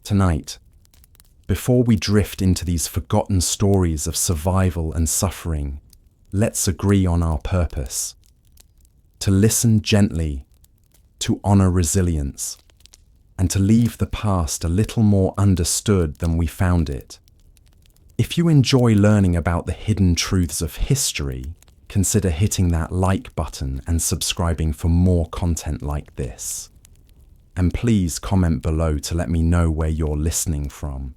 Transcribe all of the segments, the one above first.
Tonight, before we drift into these forgotten stories of survival and suffering, let's agree on our purpose. To listen gently, to honor resilience, and to leave the past a little more understood than we found it. If you enjoy learning about the hidden truths of history, consider hitting that like button and subscribing for more content like this. And please comment below to let me know where you're listening from.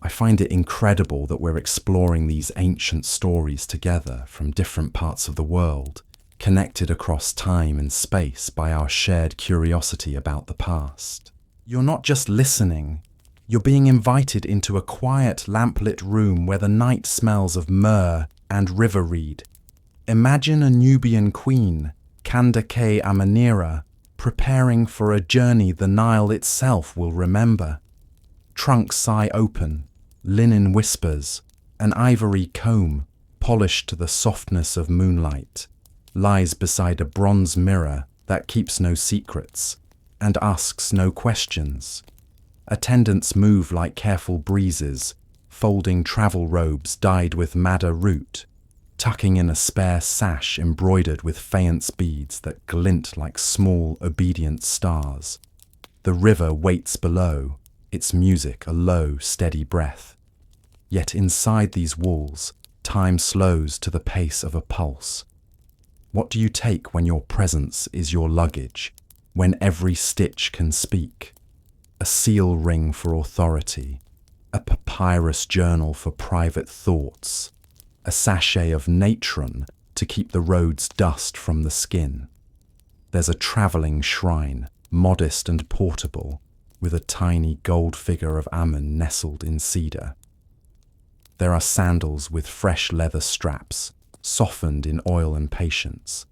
I find it incredible that we're exploring these ancient stories together from different parts of the world, connected across time and space by our shared curiosity about the past. You're not just listening, you're being invited into a quiet, lamplit room where the night smells of myrrh and river reed. Imagine a Nubian queen, Kandakes Amanirenas, preparing for a journey the Nile itself will remember. Trunks sigh open, linen whispers, an ivory comb, polished to the softness of moonlight, lies beside a bronze mirror that keeps no secrets and asks no questions. Attendants move like careful breezes, folding travel robes dyed with madder root, tucking in a spare sash embroidered with faience beads that glint like small, obedient stars. The river waits below, its music a low, steady breath. Yet inside these walls, time slows to the pace of a pulse. What do you take when your presence is your luggage, when every stitch can speak? A seal ring for authority, a papyrus journal for private thoughts, a sachet of natron to keep the road's dust from the skin. There's a travelling shrine, modest and portable, with a tiny gold figure of Ammon nestled in cedar. There are sandals with fresh leather straps, softened in oil and patience,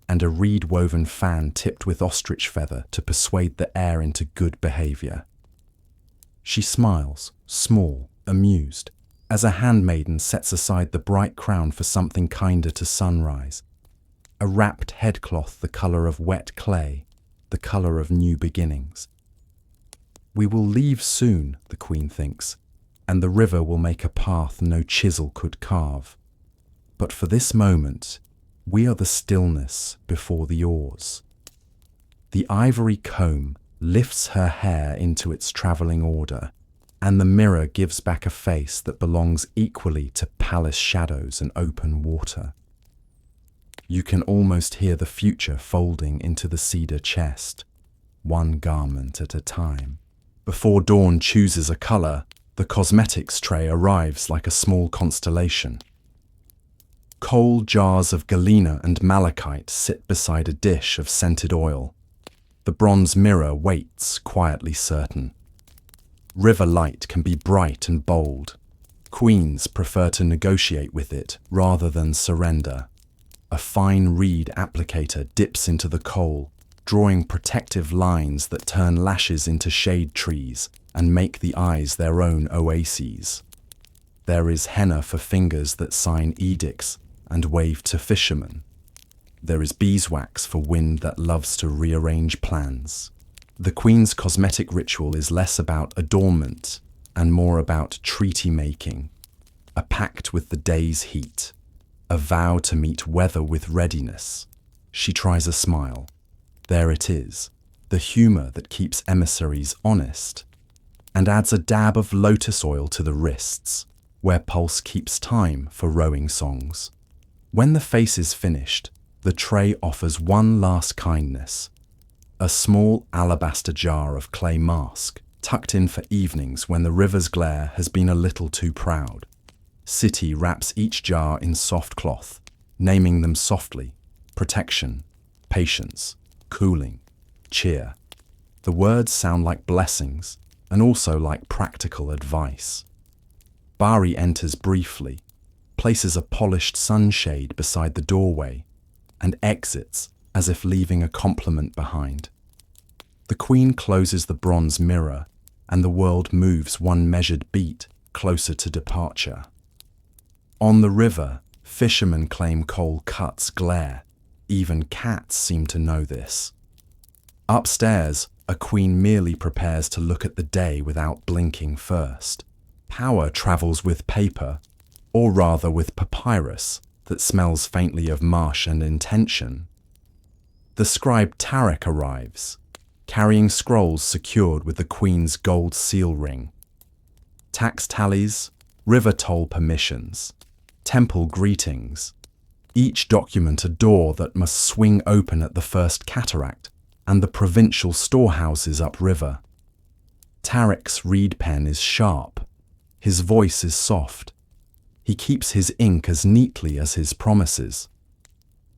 and a reed-woven fan tipped with ostrich-feather to persuade the air into good behaviour. She smiles, small, amused, as a handmaiden sets aside the bright crown for something kinder to sunrise. A wrapped headcloth the colour of wet clay, the colour of new beginnings. We will leave soon, the queen thinks, and the river will make a path no chisel could carve. But for this moment, we are the stillness before the oars. The ivory comb lifts her hair into its travelling order, and the mirror gives back a face that belongs equally to palace shadows and open water. You can almost hear the future folding into the cedar chest, one garment at a time. Before dawn chooses a colour, the cosmetics tray arrives like a small constellation. Kohl jars of galena and malachite sit beside a dish of scented oil. The bronze mirror waits, quietly certain. River light can be bright and bold. Queens prefer to negotiate with it rather than surrender. A fine reed applicator dips into the kohl, drawing protective lines that turn lashes into shade trees and make the eyes their own oases. There is henna for fingers that sign edicts and wave to fishermen. There is beeswax for wind that loves to rearrange plans. The queen's cosmetic ritual is less about adornment and more about treaty-making, a pact with the day's heat, a vow to meet weather with readiness. She tries a smile. There it is, the humour that keeps emissaries honest, and adds a dab of lotus oil to the wrists, where pulse keeps time for rowing songs. When the face is finished, the tray offers one last kindness, a small alabaster jar of clay mask, tucked in for evenings when the river's glare has been a little too proud. City wraps each jar in soft cloth, naming them softly: protection, patience, cooling, cheer. The words sound like blessings, and also like practical advice. Bari enters briefly, places a polished sunshade beside the doorway, and exits as if leaving a compliment behind. The queen closes the bronze mirror, and the world moves one measured beat closer to departure. On the river, fishermen claim coal cuts glare. Even cats seem to know this. Upstairs, A queen merely prepares to look at the day without blinking first. Power travels with paper, or rather with papyrus, that smells faintly of marsh and intention. The scribe Tarek arrives, carrying scrolls secured with the queen's gold seal ring. Tax tallies, river toll permissions, temple greetings, each document a door that must swing open at the first cataract and the provincial storehouses upriver. Tarek's reed pen is sharp, his voice is soft. He keeps his ink as neatly as his promises.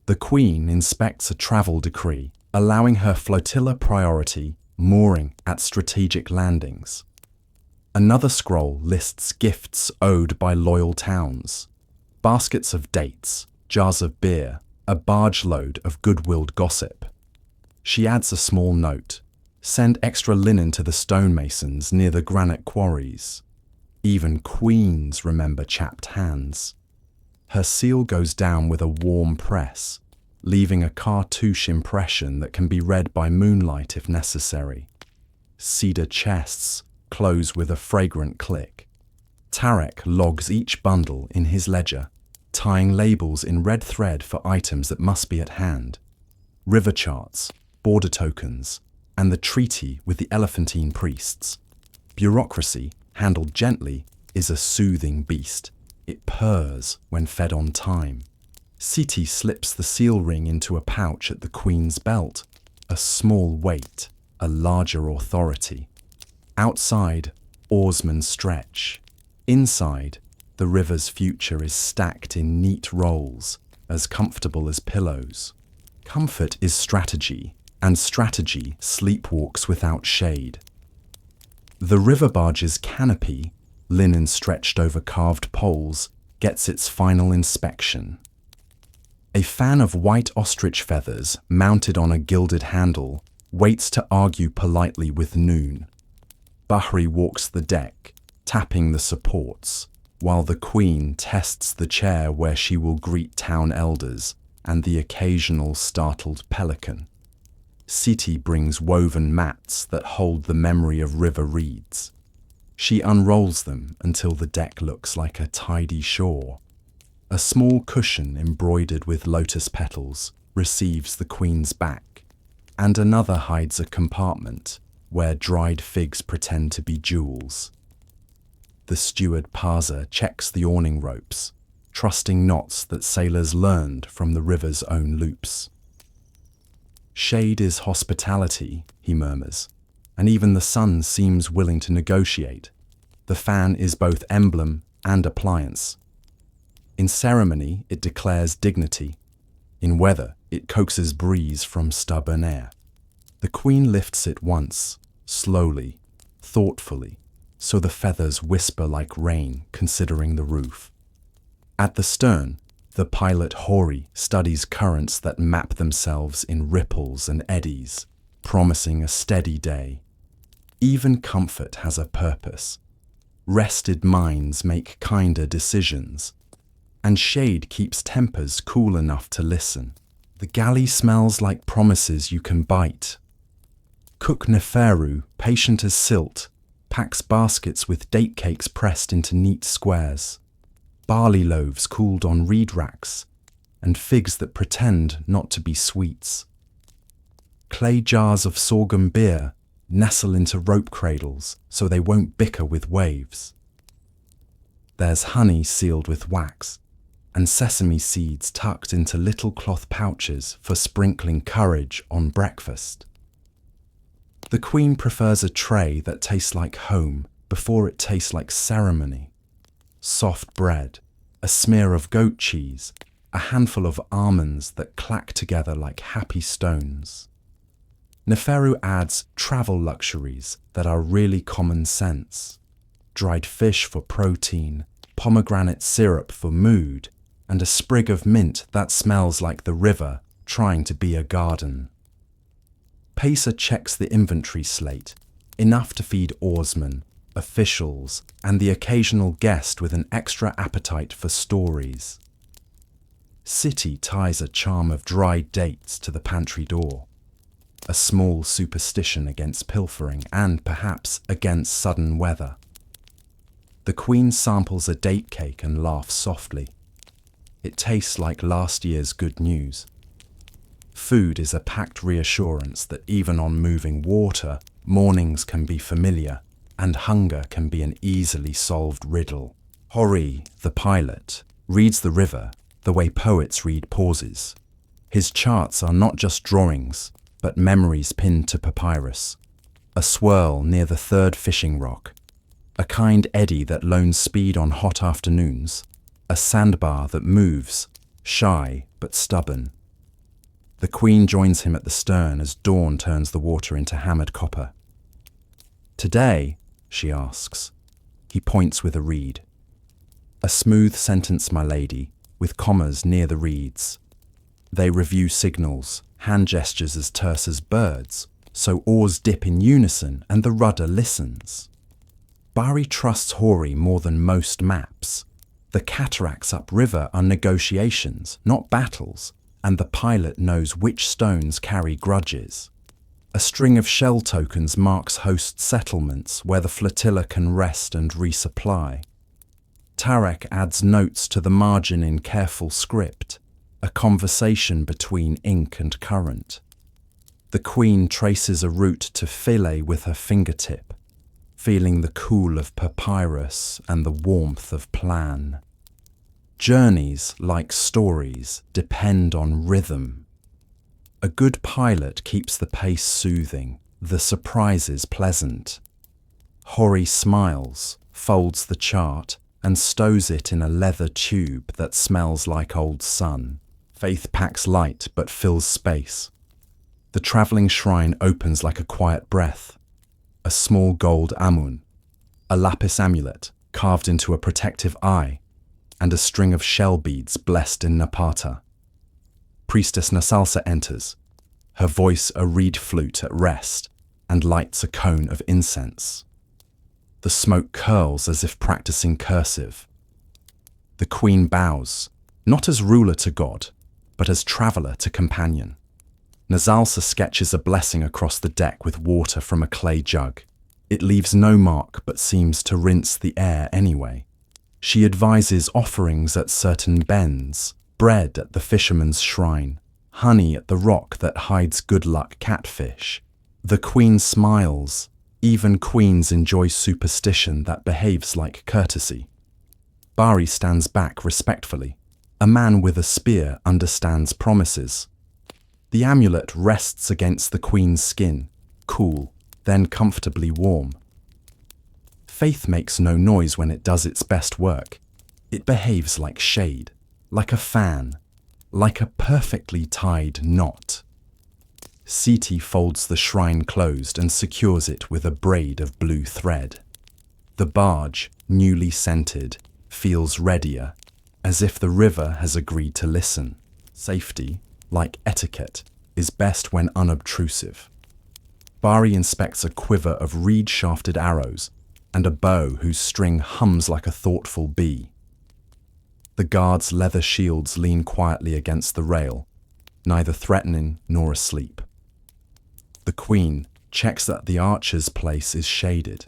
The queen inspects a travel decree, allowing her flotilla priority mooring at strategic landings. Another scroll lists gifts owed by loyal towns, baskets of dates, jars of beer, a barge load of good-willed gossip. She adds a small note: send extra linen to the stonemasons near the granite quarries. Even queens remember chapped hands. Her seal goes down with a warm press, leaving a cartouche impression that can be read by moonlight if necessary. Cedar chests close with a fragrant click. Tarek logs each bundle in his ledger, tying labels in red thread for items that must be at hand. River charts, border tokens, and the treaty with the Elephantine priests. Bureaucracy, handled gently, is a soothing beast. It purrs when fed on time. Siti slips the seal ring into a pouch at the queen's belt. A small weight, a larger authority. Outside, oarsmen stretch. Inside, the river's future is stacked in neat rolls, as comfortable as pillows. Comfort is strategy, and strategy sleepwalks without shade. The river barge's canopy, linen stretched over carved poles, gets its final inspection. A fan of white ostrich feathers mounted on a gilded handle waits to argue politely with Noon. Bahri walks the deck, tapping the supports, while the queen tests the chair where she will greet town elders and the occasional startled pelican. Siti brings woven mats that hold the memory of river reeds. She unrolls them until the deck looks like a tidy shore. A small cushion embroidered with lotus petals receives the queen's back, and another hides a compartment where dried figs pretend to be jewels. The steward Parza checks the awning ropes, trusting knots that sailors learned from the river's own loops. Shade is hospitality, he murmurs, and even the sun seems willing to negotiate. The fan is both emblem and appliance. In ceremony, it declares dignity. In weather, it coaxes breeze from stubborn air. The queen lifts it once, slowly, thoughtfully, so the feathers whisper like rain considering the roof. At the stern, the pilot Hori studies currents that map themselves in ripples and eddies, promising a steady day. Even comfort has a purpose. Rested minds make kinder decisions, and shade keeps tempers cool enough to listen. The galley smells like promises you can bite. Cook Neferu, patient as silt, packs baskets with date cakes pressed into neat squares, barley loaves cooled on reed racks, and figs that pretend not to be sweets. Clay jars of sorghum beer nestle into rope cradles so they won't bicker with waves. There's honey sealed with wax, and sesame seeds tucked into little cloth pouches for sprinkling courage on breakfast. The queen prefers a tray that tastes like home before it tastes like ceremony. Soft bread, a smear of goat cheese, a handful of almonds that clack together like happy stones. Neferu adds travel luxuries that are really common sense. Dried fish for protein, pomegranate syrup for mood, and a sprig of mint that smells like the river trying to be a garden. Pacer checks the inventory slate, enough to feed oarsmen, officials, and the occasional guest with an extra appetite for stories. Siti ties a charm of dried dates to the pantry door. a small superstition against pilfering and perhaps against sudden weather. The queen samples a date cake and laughs softly. It tastes like last year's good news. Food is a packed reassurance that even on moving water, mornings can be familiar, and hunger can be an easily solved riddle. Meroë, the pilot, reads the river the way poets read pauses. His charts are not just drawings, but memories pinned to papyrus. A swirl near the third fishing rock, a kind eddy that loans speed on hot afternoons, a sandbar that moves, shy but stubborn. The queen joins him at the stern as dawn turns the water into hammered copper. "Today?" she asks. He points with a reed. "A smooth sentence, my lady, with commas near the reeds." They review signals, hand gestures as terse as birds, so oars dip in unison and the rudder listens. Bari trusts Meroë more than most maps. The cataracts upriver are negotiations, not battles, and the pilot knows which stones carry grudges. A string of shell tokens marks host settlements where the flotilla can rest and resupply. Tarek adds notes to the margin in careful script, a conversation between ink and current. The queen traces a route to Philae with her fingertip, feeling the cool of papyrus and the warmth of plan. Journeys, like stories, depend on rhythm. A good pilot keeps the pace soothing, the surprises pleasant. Meroë smiles, folds the chart, and stows it in a leather tube that smells like old sun. Faith packs light but fills space. The travelling shrine opens like a quiet breath. A small gold amun, a lapis amulet carved into a protective eye, and a string of shell beads blessed in napata. Priestess Nasalsa enters, her voice a reed flute at rest, and lights a cone of incense. The smoke curls as if practicing cursive. The queen bows, not as ruler to God, but as traveller to companion. Nasalsa sketches a blessing across the deck with water from a clay jug. It leaves no mark but seems to rinse the air anyway. She advises offerings at certain bends, bread at the fisherman's shrine, honey at the rock that hides good luck catfish. The queen smiles. Even queens enjoy superstition that behaves like courtesy. Bari stands back respectfully. A man with a spear understands promises. The amulet rests against the queen's skin, cool, then comfortably warm. Faith makes no noise when it does its best work. It behaves like shade, like a fan, like a perfectly tied knot. Seti folds the shrine closed and secures it with a braid of blue thread. The barge, newly scented, feels readier, as if the river has agreed to listen. Safety, like etiquette, is best when unobtrusive. Bari inspects a quiver of reed-shafted arrows and a bow whose string hums like a thoughtful bee. The guards' leather shields lean quietly against the rail, neither threatening nor asleep. The queen checks that the archer's place is shaded.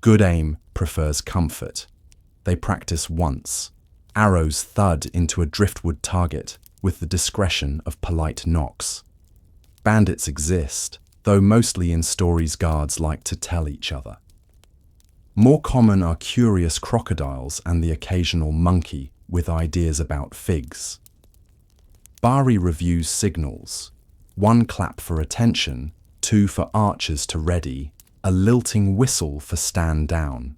Good aim prefers comfort. They practice once. Arrows thud into a driftwood target with the discretion of polite knocks. Bandits exist, though mostly in stories guards like to tell each other. More common are curious crocodiles and the occasional monkey with ideas about figs. Bari reviews signals. 1 clap for attention, 2 for archers to ready, a lilting whistle for stand down.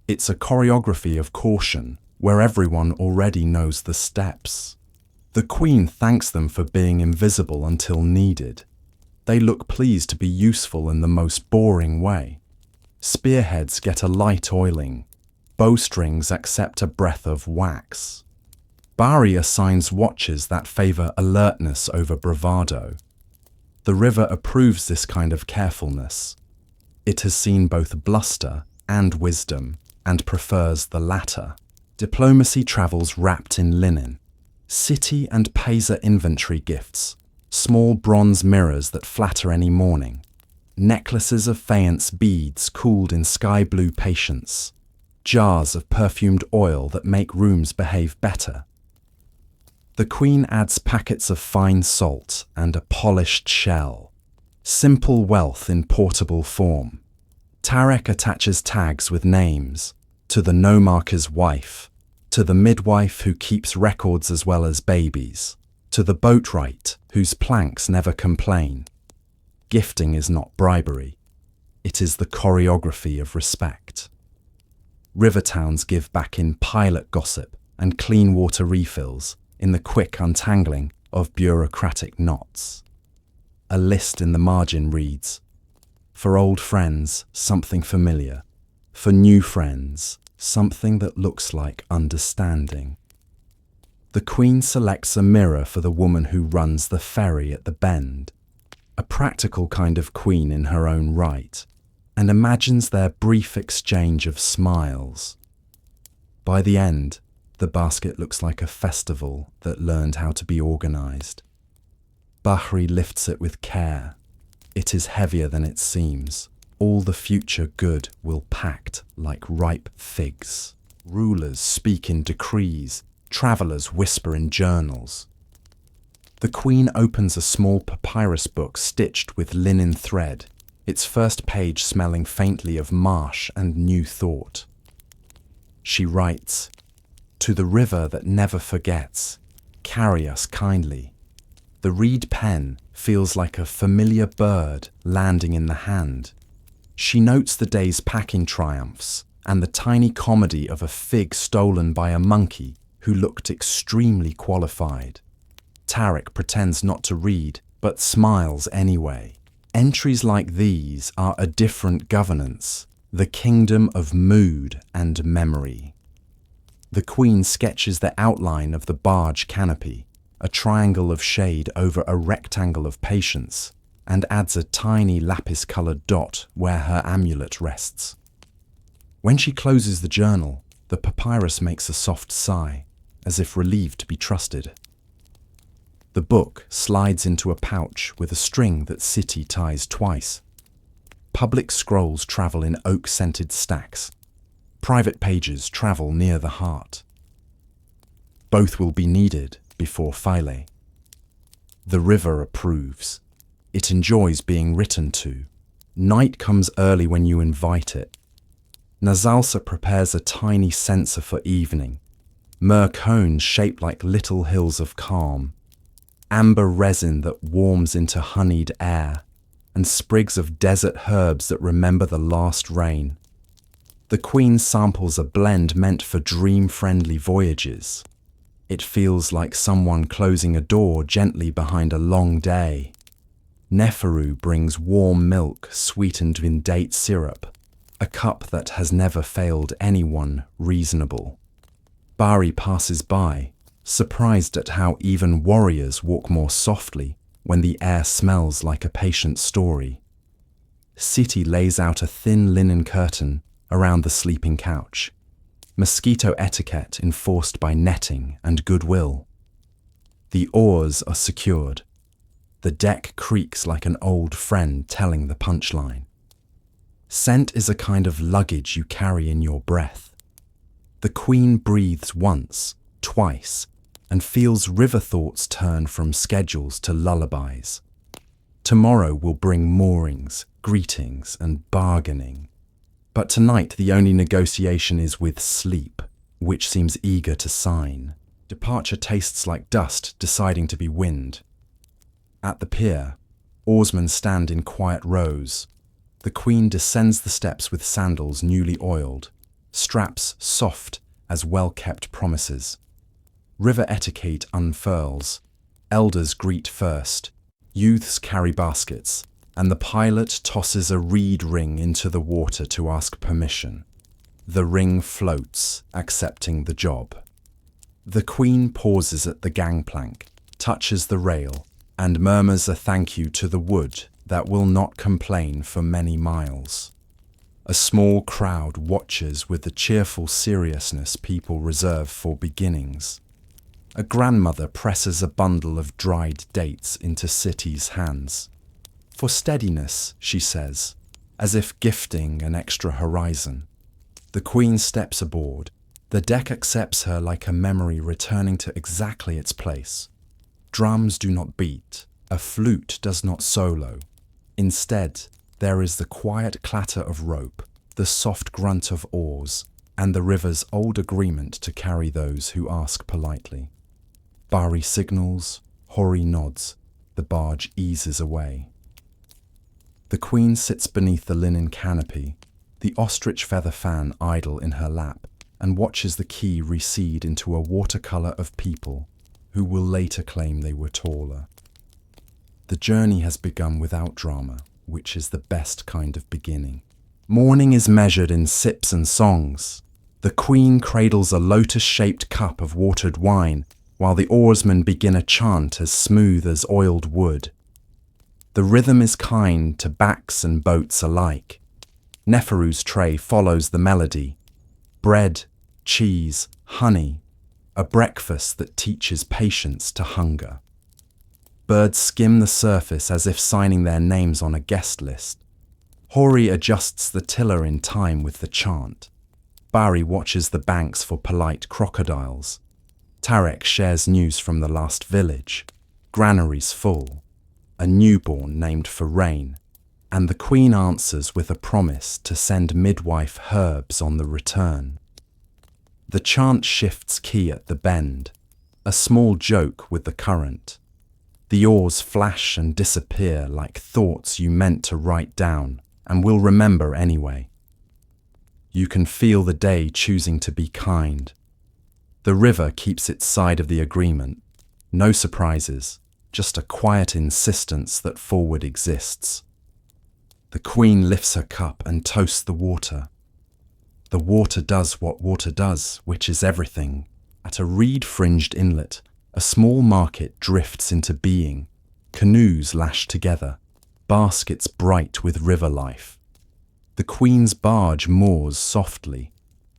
It's a choreography of caution, where everyone already knows the steps. The queen thanks them for being invisible until needed. They look pleased to be useful in the most boring way. Spearheads get a light oiling. Bowstrings accept a breath of wax. Bari assigns watches that favour alertness over bravado. The river approves this kind of carefulness. It has seen both bluster and wisdom, and prefers the latter. Diplomacy travels wrapped in linen. City and Pesa inventory gifts. small bronze mirrors that flatter any morning, necklaces of faience beads cooled in sky blue patience, jars of perfumed oil that make rooms behave better. The queen adds packets of fine salt and a polished shell. Simple wealth in portable form. Tarek attaches tags with names, to the nomarcher's wife, to the midwife who keeps records as well as babies, to the boatwright whose planks never complain. Gifting is not bribery. It is the choreography of respect. River towns give back in pilot gossip and clean water refills in the quick untangling of bureaucratic knots. A list in the margin reads, "For old friends, something familiar. For new friends, something that looks like understanding." The queen selects a mirror for the woman who runs the ferry at the bend, a practical kind of queen in her own right, and imagines their brief exchange of smiles. By the end, the basket looks like a festival that learned how to be organized. Bahri lifts it with care. It is heavier than it seems. All the future good will packed like ripe figs. Rulers speak in decrees. Travelers whisper in journals. The queen opens a small papyrus book stitched with linen thread, its first page smelling faintly of marsh and new thought. She writes, "To the river that never forgets, carry us kindly." The reed pen feels like a familiar bird landing in the hand. She notes the day's packing triumphs and the tiny comedy of a fig stolen by a monkey who looked extremely qualified. Tarek pretends not to read, but smiles anyway. Entries like these are a different governance, the kingdom of mood and memory. The queen sketches the outline of the barge canopy, a triangle of shade over a rectangle of patience, and adds a tiny lapis-coloured dot where her amulet rests. When she closes the journal, the papyrus makes a soft sigh, as if relieved to be trusted. The book slides into a pouch with a string that City ties twice. Public scrolls travel in oak-scented stacks. Private pages travel near the heart. Both will be needed before Philae. The river approves. It enjoys being written to. Night comes early when you invite it. Nazalsa prepares a tiny censer for evening. Myrrh cones shaped like little hills of calm. Amber resin that warms into honeyed air. And sprigs of desert herbs that remember the last rain. The queen samples a blend meant for dream-friendly voyages. It feels like someone closing a door gently behind a long day. Neferu brings warm milk sweetened with date syrup, a cup that has never failed anyone reasonable. Bari passes by, surprised at how even warriors walk more softly when the air smells like a patient story. City lays out a thin linen curtain around the sleeping couch, mosquito etiquette enforced by netting and goodwill. The oars are secured. The deck creaks like an old friend telling the punchline. Scent is a kind of luggage you carry in your breath. The queen breathes once, twice, and feels river thoughts turn from schedules to lullabies. Tomorrow will bring moorings, greetings, and bargaining. But tonight the only negotiation is with sleep, which seems eager to sign. Departure tastes like dust deciding to be wind. At the pier, oarsmen stand in quiet rows. The queen descends the steps with sandals newly oiled, straps soft as well-kept promises. River etiquette unfurls. Elders greet first. Youths carry baskets, and the pilot tosses a reed ring into the water to ask permission. The ring floats, accepting the job. The queen pauses at the gangplank, touches the rail, and murmurs a thank you to the wood that will not complain for many miles. A small crowd watches with the cheerful seriousness people reserve for beginnings. A grandmother presses a bundle of dried dates into Siti's hands. For steadiness, she says, as if gifting an extra horizon. The queen steps aboard. The deck accepts her like a memory returning to exactly its place. Drums do not beat. A flute does not solo. Instead, there is the quiet clatter of rope, the soft grunt of oars, and the river's old agreement to carry those who ask politely. Bari signals, Hori nods, the barge eases away. The queen sits beneath the linen canopy, the ostrich-feather fan idle in her lap, and watches the quay recede into a watercolour of people who will later claim they were taller. The journey has begun without drama, which is the best kind of beginning. Morning is measured in sips and songs. The queen cradles a lotus-shaped cup of watered wine, while the oarsmen begin a chant as smooth as oiled wood. The rhythm is kind to backs and boats alike. Neferu's tray follows the melody. Bread, cheese, honey, a breakfast that teaches patience to hunger. Birds skim the surface as if signing their names on a guest list. Hori adjusts the tiller in time with the chant. Bari watches the banks for polite crocodiles. Tarek shares news from the last village. Granaries full. A newborn named for rain. And the queen answers with a promise to send midwife herbs on the return. The chant shifts key at the bend. A small joke with the current. The oars flash and disappear like thoughts you meant to write down and will remember anyway. You can feel the day choosing to be kind. The river keeps its side of the agreement. No surprises, just a quiet insistence that forward exists. The queen lifts her cup and toasts the water. The water does what water does, which is everything. At a reed-fringed inlet, a small market drifts into being. Canoes lash together, baskets bright with river life. The queen's barge moors softly.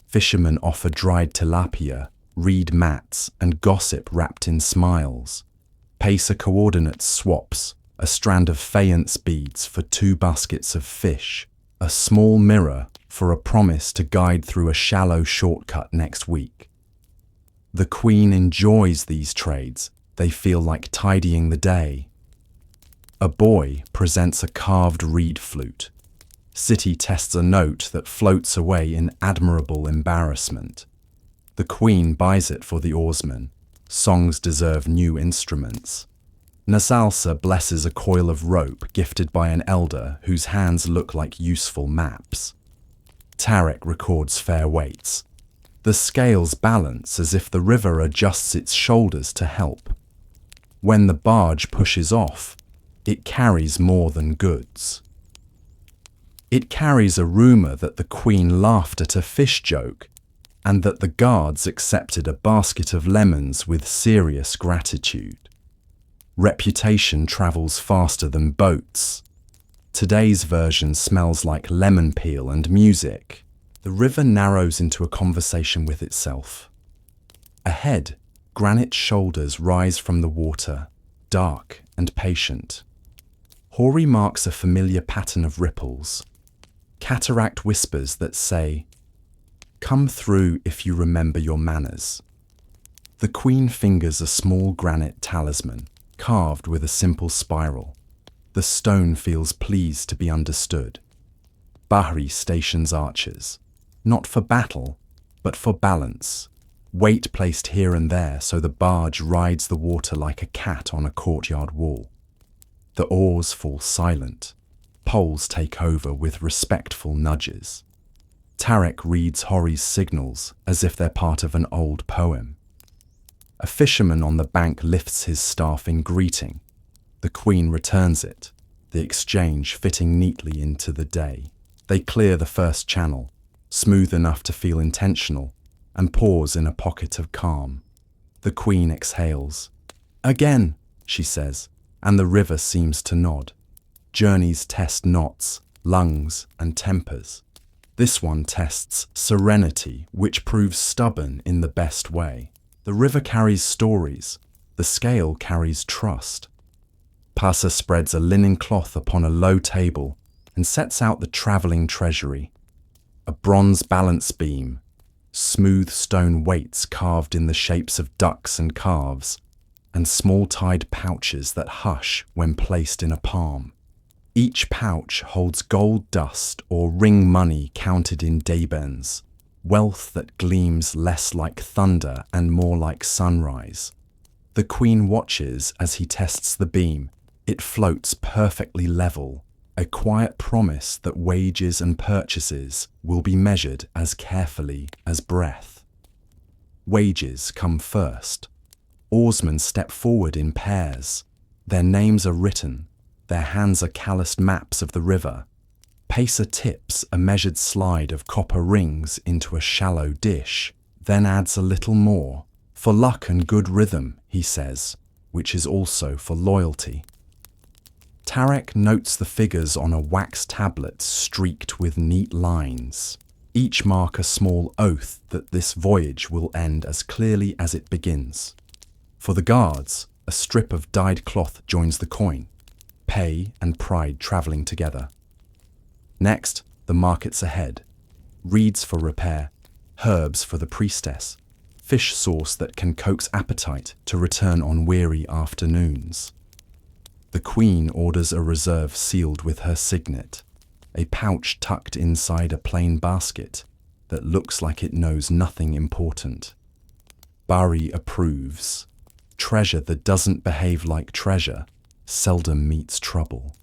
Fishermen offer dried tilapia, reed mats, and gossip wrapped in smiles. Pacer coordinates swaps, a strand of faience beads for 2 baskets of fish, a small mirror for a promise to guide through a shallow shortcut next week. The queen enjoys these trades. They feel like tidying the day. A boy presents a carved reed flute. Siti tests a note that floats away in admirable embarrassment. The queen buys it for the oarsmen. Songs deserve new instruments. Nasalsa blesses a coil of rope gifted by an elder whose hands look like useful maps. Tarek records fair weights. The scales balance as if the river adjusts its shoulders to help. When the barge pushes off, it carries more than goods. It carries a rumour that the queen laughed at a fish joke and that the guards accepted a basket of lemons with serious gratitude. Reputation travels faster than boats. Today's version smells like lemon peel and music. The river narrows into a conversation with itself. Ahead, granite shoulders rise from the water, dark and patient. Hori marks a familiar pattern of ripples. Cataract whispers that say, "Come through if you remember your manners." The queen fingers a small granite talisman, carved with a simple spiral. The stone feels pleased to be understood. Bahri stations archers, not for battle, but for balance. Weight placed here and there so the barge rides the water like a cat on a courtyard wall. The oars fall silent. Poles take over with respectful nudges. Tarek reads Hori's signals as if they're part of an old poem. A fisherman on the bank lifts his staff in greeting. The queen returns it, the exchange fitting neatly into the day. They clear the first channel, smooth enough to feel intentional, and pause in a pocket of calm. The queen exhales. "Again," she says, and the river seems to nod. Journeys test knots, lungs, and tempers. This one tests serenity, which proves stubborn in the best way. The river carries stories, the scale carries trust. Pasa spreads a linen cloth upon a low table and sets out the travelling treasury. A bronze balance beam, smooth stone weights carved in the shapes of ducks and calves, and small tied pouches that hush when placed in a palm. Each pouch holds gold dust or ring money counted in dabens, wealth that gleams less like thunder and more like sunrise. The queen watches as he tests the beam. It floats perfectly level, a quiet promise that wages and purchases will be measured as carefully as breath. Wages come first. Oarsmen step forward in pairs. Their names are written. Their hands are calloused maps of the river. Pacer tips a measured slide of copper rings into a shallow dish, then adds a little more. For luck and good rhythm, he says, which is also for loyalty. Tarek notes the figures on a wax tablet streaked with neat lines. Each mark a small oath that this voyage will end as clearly as it begins. For the guards, a strip of dyed cloth joins the coin, pay and pride travelling together. Next, the markets ahead. Reeds for repair, herbs for the priestess, fish sauce that can coax appetite to return on weary afternoons. The queen orders a reserve sealed with her signet, a pouch tucked inside a plain basket that looks like it knows nothing important. Bari approves. Treasure that doesn't behave like treasure seldom meets trouble.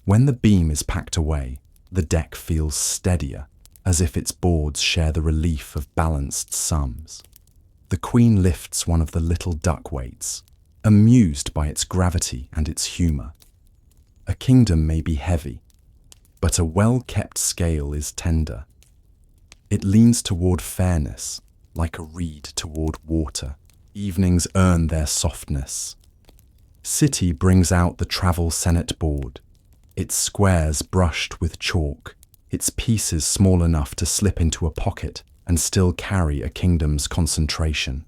When the beam is packed away, the deck feels steadier, as if its boards share the relief of balanced sums. The queen lifts one of the little duck weights, amused by its gravity and its humour. A kingdom may be heavy, but a well-kept scale is tender. It leans toward fairness, like a reed toward water. Evenings earn their softness. City brings out the travel senet board, its squares brushed with chalk, its pieces small enough to slip into a pocket and still carry a kingdom's concentration.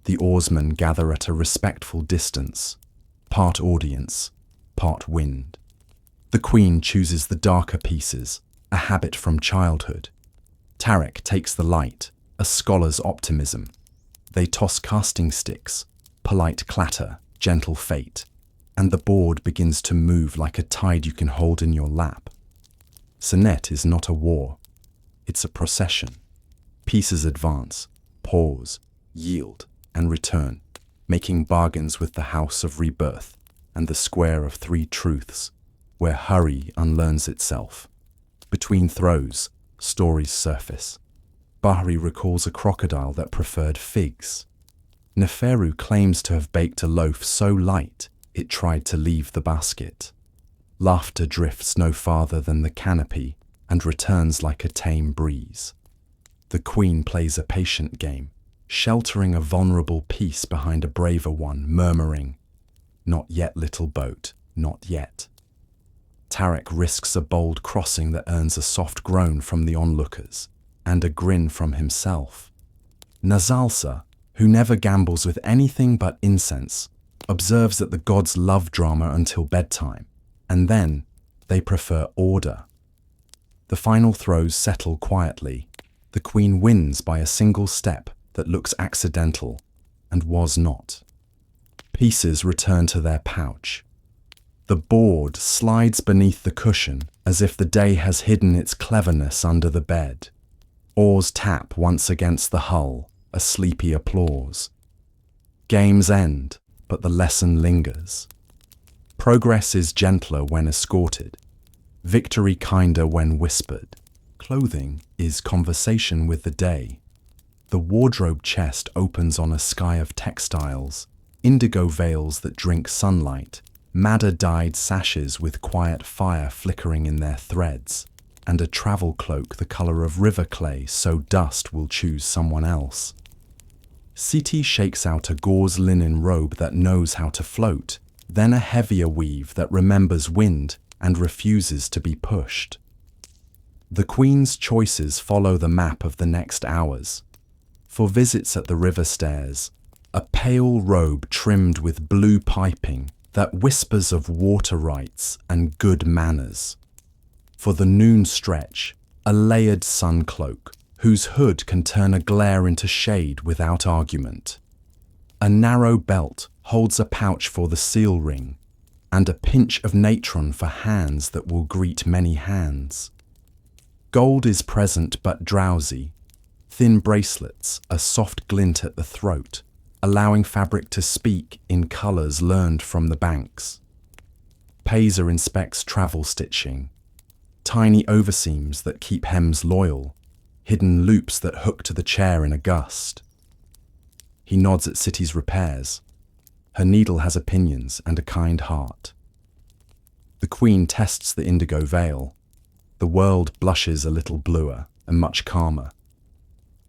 The oarsmen gather at a respectful distance, part audience, part wind. The queen chooses the darker pieces, a habit from childhood. Tarek takes the light, a scholar's optimism. They toss casting sticks, polite clatter, gentle fate, and the board begins to move like a tide you can hold in your lap. Senet is not a war, it's a procession. Pieces advance, pause, yield, and return, making bargains with the house of rebirth and the square of three truths, where hurry unlearns itself. Between throws, stories surface. Bahri recalls a crocodile that preferred figs. Neferu claims to have baked a loaf so light it tried to leave the basket. Laughter drifts no farther than the canopy and returns like a tame breeze. The queen plays a patient game, sheltering a vulnerable piece behind a braver one, murmuring, "Not yet, little boat, not yet." Tarek risks a bold crossing that earns a soft groan from the onlookers and a grin from himself. Nazalsa, who never gambles with anything but incense, observes that the gods love drama until bedtime, and then they prefer order. The final throws settle quietly. The queen wins by a single step that looks accidental and was not. Pieces return to their pouch. The board slides beneath the cushion as if the day has hidden its cleverness under the bed. Oars tap once against the hull, a sleepy applause. Games end, but the lesson lingers. Progress is gentler when escorted, victory kinder when whispered. Clothing is conversation with the day. The wardrobe chest opens on a sky of textiles, indigo veils that drink sunlight, madder-dyed sashes with quiet fire flickering in their threads, and a travel cloak the colour of river clay so dust will choose someone else. Siti shakes out a gauze linen robe that knows how to float, then a heavier weave that remembers wind and refuses to be pushed. The queen's choices follow the map of the next hours. for visits at the river stairs, a pale robe trimmed with blue piping that whispers of water rights and good manners. For the noon stretch, a layered sun cloak, whose hood can turn a glare into shade without argument. A narrow belt holds a pouch for the seal ring, and a pinch of natron for hands that will greet many hands. Gold is present but drowsy, thin bracelets, a soft glint at the throat, allowing fabric to speak in colours learned from the banks. Pazer inspects travel stitching, tiny overseams that keep hems loyal, hidden loops that hook to the chair in a gust. He nods at City's repairs. Her needle has opinions and a kind heart. The Queen tests the indigo veil. The world blushes a little bluer and much calmer.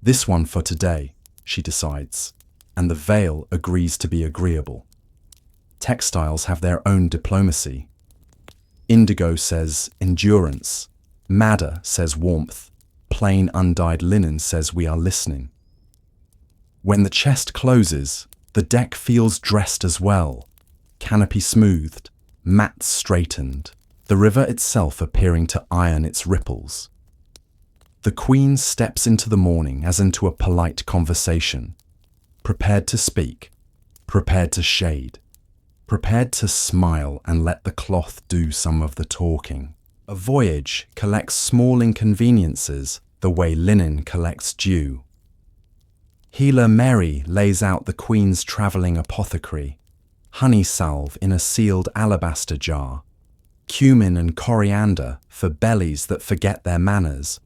This one for today, she decides, and the veil agrees to be agreeable. Textiles have their own diplomacy. Indigo says endurance, madder says warmth, plain undyed linen says we are listening. When the chest closes, the deck feels dressed as well, canopy smoothed, mats straightened, the river itself appearing to iron its ripples. The Queen steps into the morning as into a polite conversation, prepared to speak, prepared to shade, prepared to smile and let the cloth do some of the talking. A voyage collects small inconveniences the way linen collects dew. Healer Meroë lays out the Queen's travelling apothecary, honey salve in a sealed alabaster jar, cumin and coriander for bellies that forget their manners,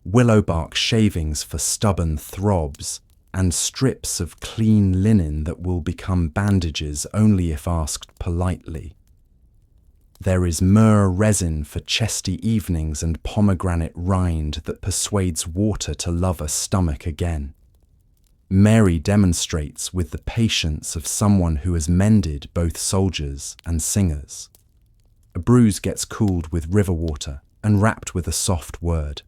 willow bark shavings for stubborn throbs, and strips of clean linen that will become bandages only if asked politely. There is myrrh resin for chesty evenings and pomegranate rind that persuades water to love a stomach again. Meroë demonstrates with the patience of someone who has mended both soldiers and singers. A bruise gets cooled with river water and wrapped with a soft word.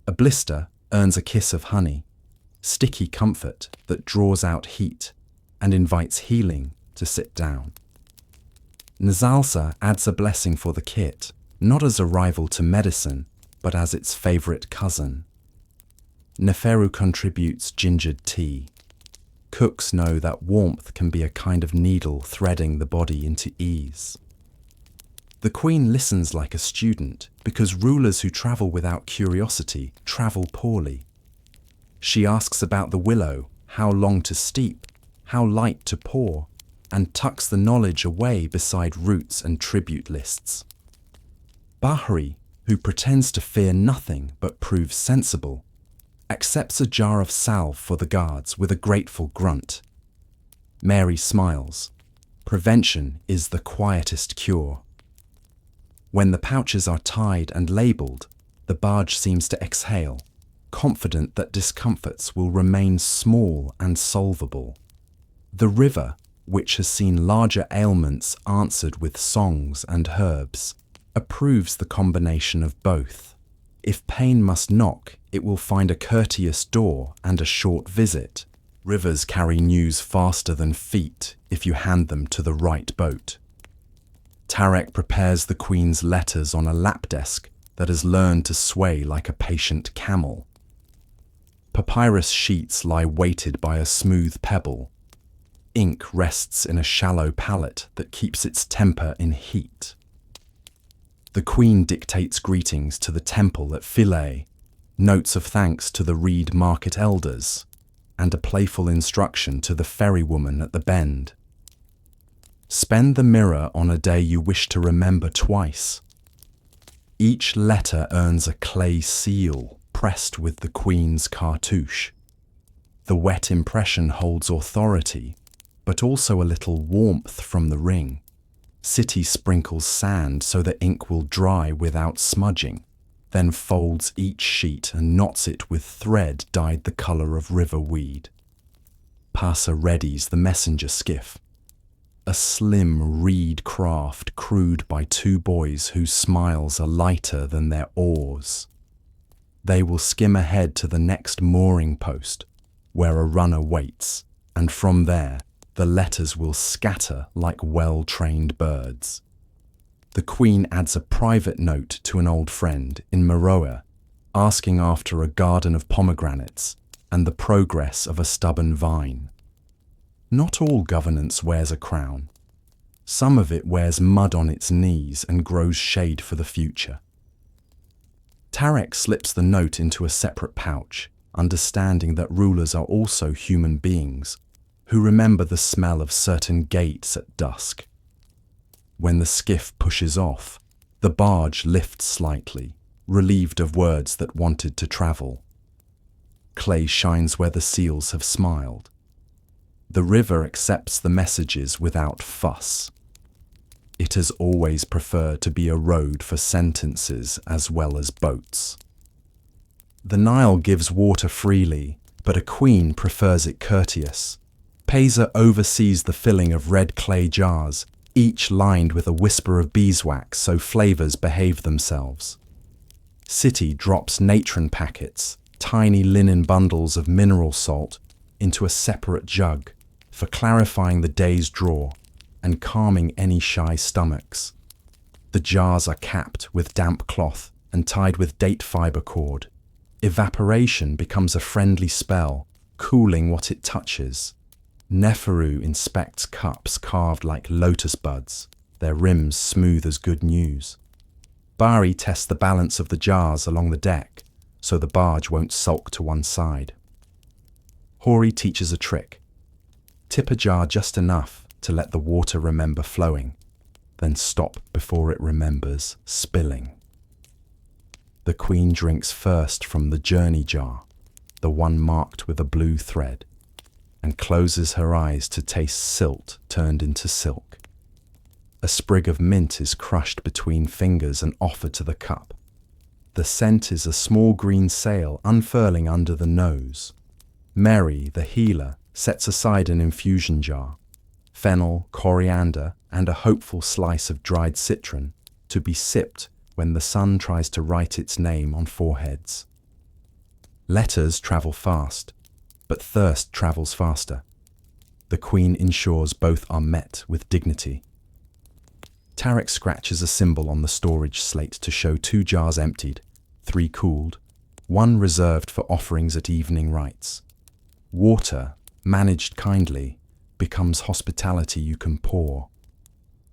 A blister earns a kiss of honey, sticky comfort that draws out heat and invites healing to sit down. Nzalsa adds a blessing for the kit, not as a rival to medicine, but as its favourite cousin. Neferu contributes gingered tea. Cooks know that warmth can be a kind of needle threading the body into ease. The Queen listens like a student because rulers who travel without curiosity travel poorly. She asks about the willow, how long to steep, how light to pour, and tucks the knowledge away beside roots and tribute lists. Bahri, who pretends to fear nothing but proves sensible, accepts a jar of salve for the guards with a grateful grunt. Meroë smiles. Prevention is the quietest cure. When the pouches are tied and labelled, the barge seems to exhale, confident that discomforts will remain small and solvable. The river, which has seen larger ailments answered with songs and herbs, approves the combination of both. If pain must knock, it will find a courteous door and a short visit. Rivers carry news faster than feet if you hand them to the right boat. Tarek prepares the Queen's letters on a lap desk that has learned to sway like a patient camel. Papyrus sheets lie weighted by a smooth pebble. Ink rests in a shallow palette that keeps its temper in heat. The Queen dictates greetings to the temple at Philae, notes of thanks to the reed market elders, and a playful instruction to the ferrywoman at the bend. Spend the mirror on a day you wish to remember twice. Each letter earns a clay seal pressed with the Queen's cartouche. The wet impression holds authority, but also a little warmth from the ring. City sprinkles sand so the ink will dry without smudging, then folds each sheet and knots it with thread dyed the colour of river weed. Pasa readies the messenger skiff, a slim reed craft crewed by two boys whose smiles are lighter than their oars. They will skim ahead to the next mooring post, where a runner waits, and from there, the letters will scatter like well-trained birds. The queen adds a private note to an old friend in Meroë, asking after a garden of pomegranates and the progress of a stubborn vine. Not all governance wears a crown. Some of it wears mud on its knees and grows shade for the future. Tarek slips the note into a separate pouch, understanding that rulers are also human beings who remember the smell of certain gates at dusk. When the skiff pushes off, the barge lifts slightly, relieved of words that wanted to travel. Clay shines where the seals have smiled. The river accepts the messages without fuss. It has always preferred to be a road for sentences as well as boats. The Nile gives water freely, but a queen prefers it courteous. Pesa oversees the filling of red clay jars, each lined with a whisper of beeswax so flavors behave themselves. City drops natron packets, tiny linen bundles of mineral salt, into a separate jug for clarifying the day's draw and calming any shy stomachs. The jars are capped with damp cloth and tied with date fiber cord. Evaporation becomes a friendly spell, cooling what it touches. Neferu inspects cups carved like lotus buds, their rims smooth as good news. Bari tests the balance of the jars along the deck, so the barge won't sulk to one side. Hori teaches a trick. Tip a jar just enough to let the water remember flowing, then stop before it remembers spilling. The queen drinks first from the journey jar, the one marked with a blue thread, and closes her eyes to taste silt turned into silk. A sprig of mint is crushed between fingers and offered to the cup. The scent is a small green sail unfurling under the nose. Meroë, the healer, sets aside an infusion jar, fennel, coriander, and a hopeful slice of dried citron to be sipped when the sun tries to write its name on foreheads. Letters travel fast, but thirst travels faster. The queen ensures both are met with dignity. Tarek scratches a symbol on the storage slate to show 2 jars emptied, 3 cooled, 1 reserved for offerings at evening rites. Water, managed kindly, becomes hospitality you can pour.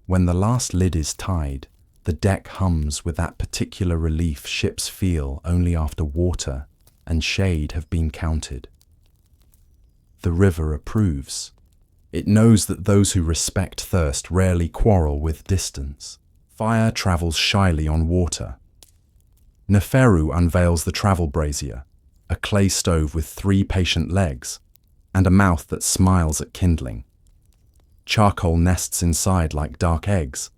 When the last lid is tied, the deck hums with that particular relief ships feel only after water and shade have been counted. The river approves. It knows that those who respect thirst rarely quarrel with distance. Fire travels shyly on water. Neferu unveils the travel brazier, a clay stove with 3 patient legs, and a mouth that smiles at kindling. Charcoal nests inside like dark eggs,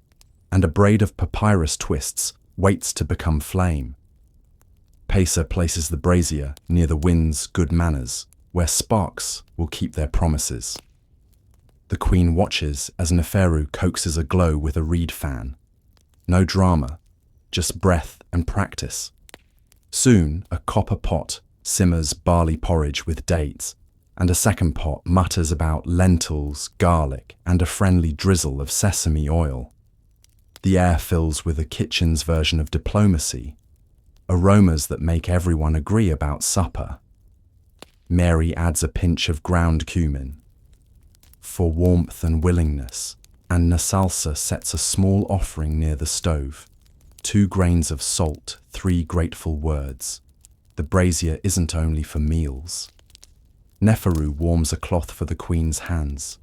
and a braid of papyrus twists waits to become flame. Pesa places the brazier near the wind's good manners, where sparks will keep their promises. The queen watches as Neferu coaxes a glow with a reed fan. No drama, just breath and practice. Soon, a copper pot simmers barley porridge with dates, and a second pot mutters about lentils, garlic, and a friendly drizzle of sesame oil. The air fills with a kitchen's version of diplomacy, aromas that make everyone agree about supper. Meroë adds a pinch of ground cumin for warmth and willingness, and Nasalsa sets a small offering near the stove. 2 grains of salt, 3 grateful words. The brazier isn't only for meals. Neferu warms a cloth for the queen's hands,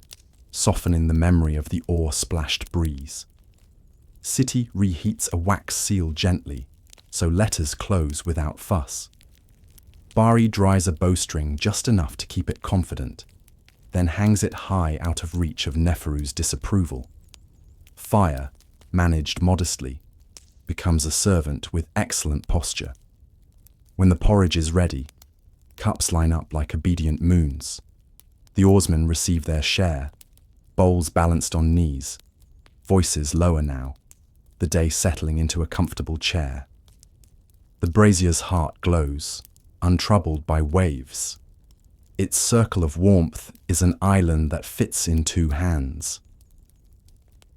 softening the memory of the oar-splashed breeze. City reheats a wax seal gently, so letters close without fuss. Bari dries a bowstring just enough to keep it confident, then hangs it high out of reach of Neferu's disapproval. Fire, managed modestly, becomes a servant with excellent posture. When the porridge is ready, cups line up like obedient moons. The oarsmen receive their share, bowls balanced on knees, voices lower now, the day settling into a comfortable chair. The brazier's heart glows, untroubled by waves. Its circle of warmth is an island that fits in two hands.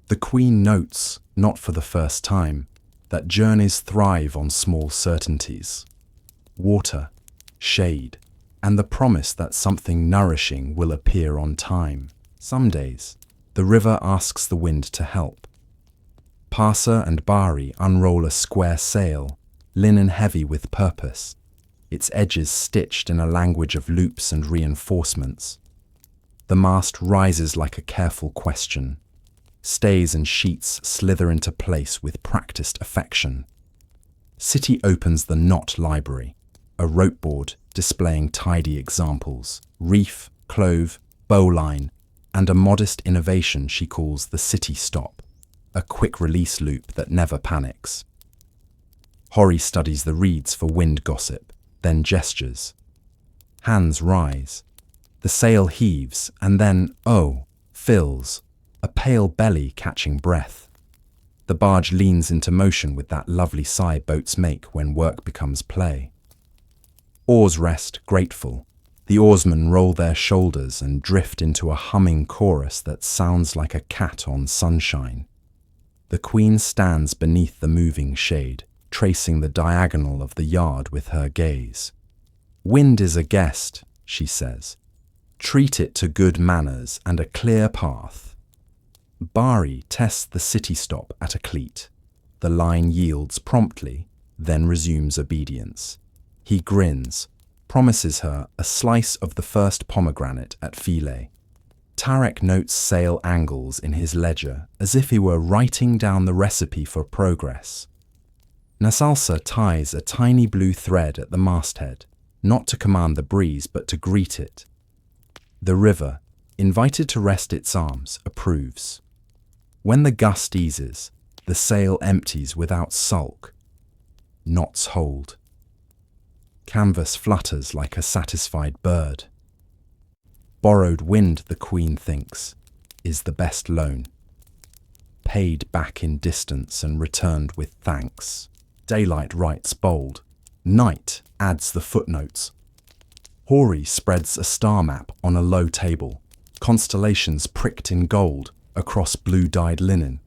The queen notes, not for the first time, that journeys thrive on small certainties. Water, shade, and the promise that something nourishing will appear on time. Some days, the river asks the wind to help. Parsa and Bari unroll a square sail, linen heavy with purpose, its edges stitched in a language of loops and reinforcements. The mast rises like a careful question. Stays and sheets slither into place with practiced affection. City opens the knot library, a rope board displaying tidy examples, reef, clove, bowline, and a modest innovation she calls the city stop, a quick release loop that never panics. Hori studies the reeds for wind gossip, then gestures. Hands rise. The sail heaves and then, fills, a pale belly catching breath. The barge leans into motion with that lovely sigh boats make when work becomes play. Oars rest, grateful. The oarsmen roll their shoulders and drift into a humming chorus that sounds like a cat on sunshine. The queen stands beneath the moving shade, tracing the diagonal of the yard with her gaze. Wind is a guest, she says. Treat it to good manners and a clear path. Bari tests the city stop at a cleat. The line yields promptly, then resumes obedience. He grins, promises her a slice of the first pomegranate at Philae. Tarek notes sail angles in his ledger as if he were writing down the recipe for progress. Nasalsa ties a tiny blue thread at the masthead, not to command the breeze but to greet it. The river, invited to rest its arms, approves. When the gust eases, the sail empties without sulk. Knots hold. Canvas flutters like a satisfied bird. Borrowed wind, the queen thinks, is the best loan. Paid back in distance and returned with thanks. Daylight writes bold. Night adds the footnotes. Hori spreads a star map on a low table, constellations pricked in gold across blue-dyed linen.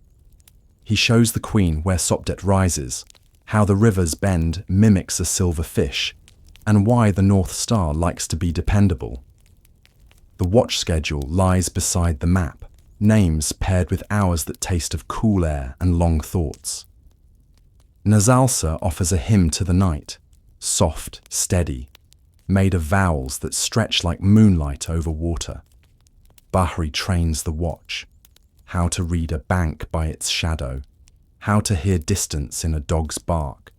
He shows the queen where Sopdet rises, how the river's bend mimics a silver fish, and why the North Star likes to be dependable. The watch schedule lies beside the map, names paired with hours that taste of cool air and long thoughts. Nazalsa offers a hymn to the night, soft, steady, made of vowels that stretch like moonlight over water. Bahri trains the watch, how to read a bank by its shadow, how to hear distance in a dog's bark,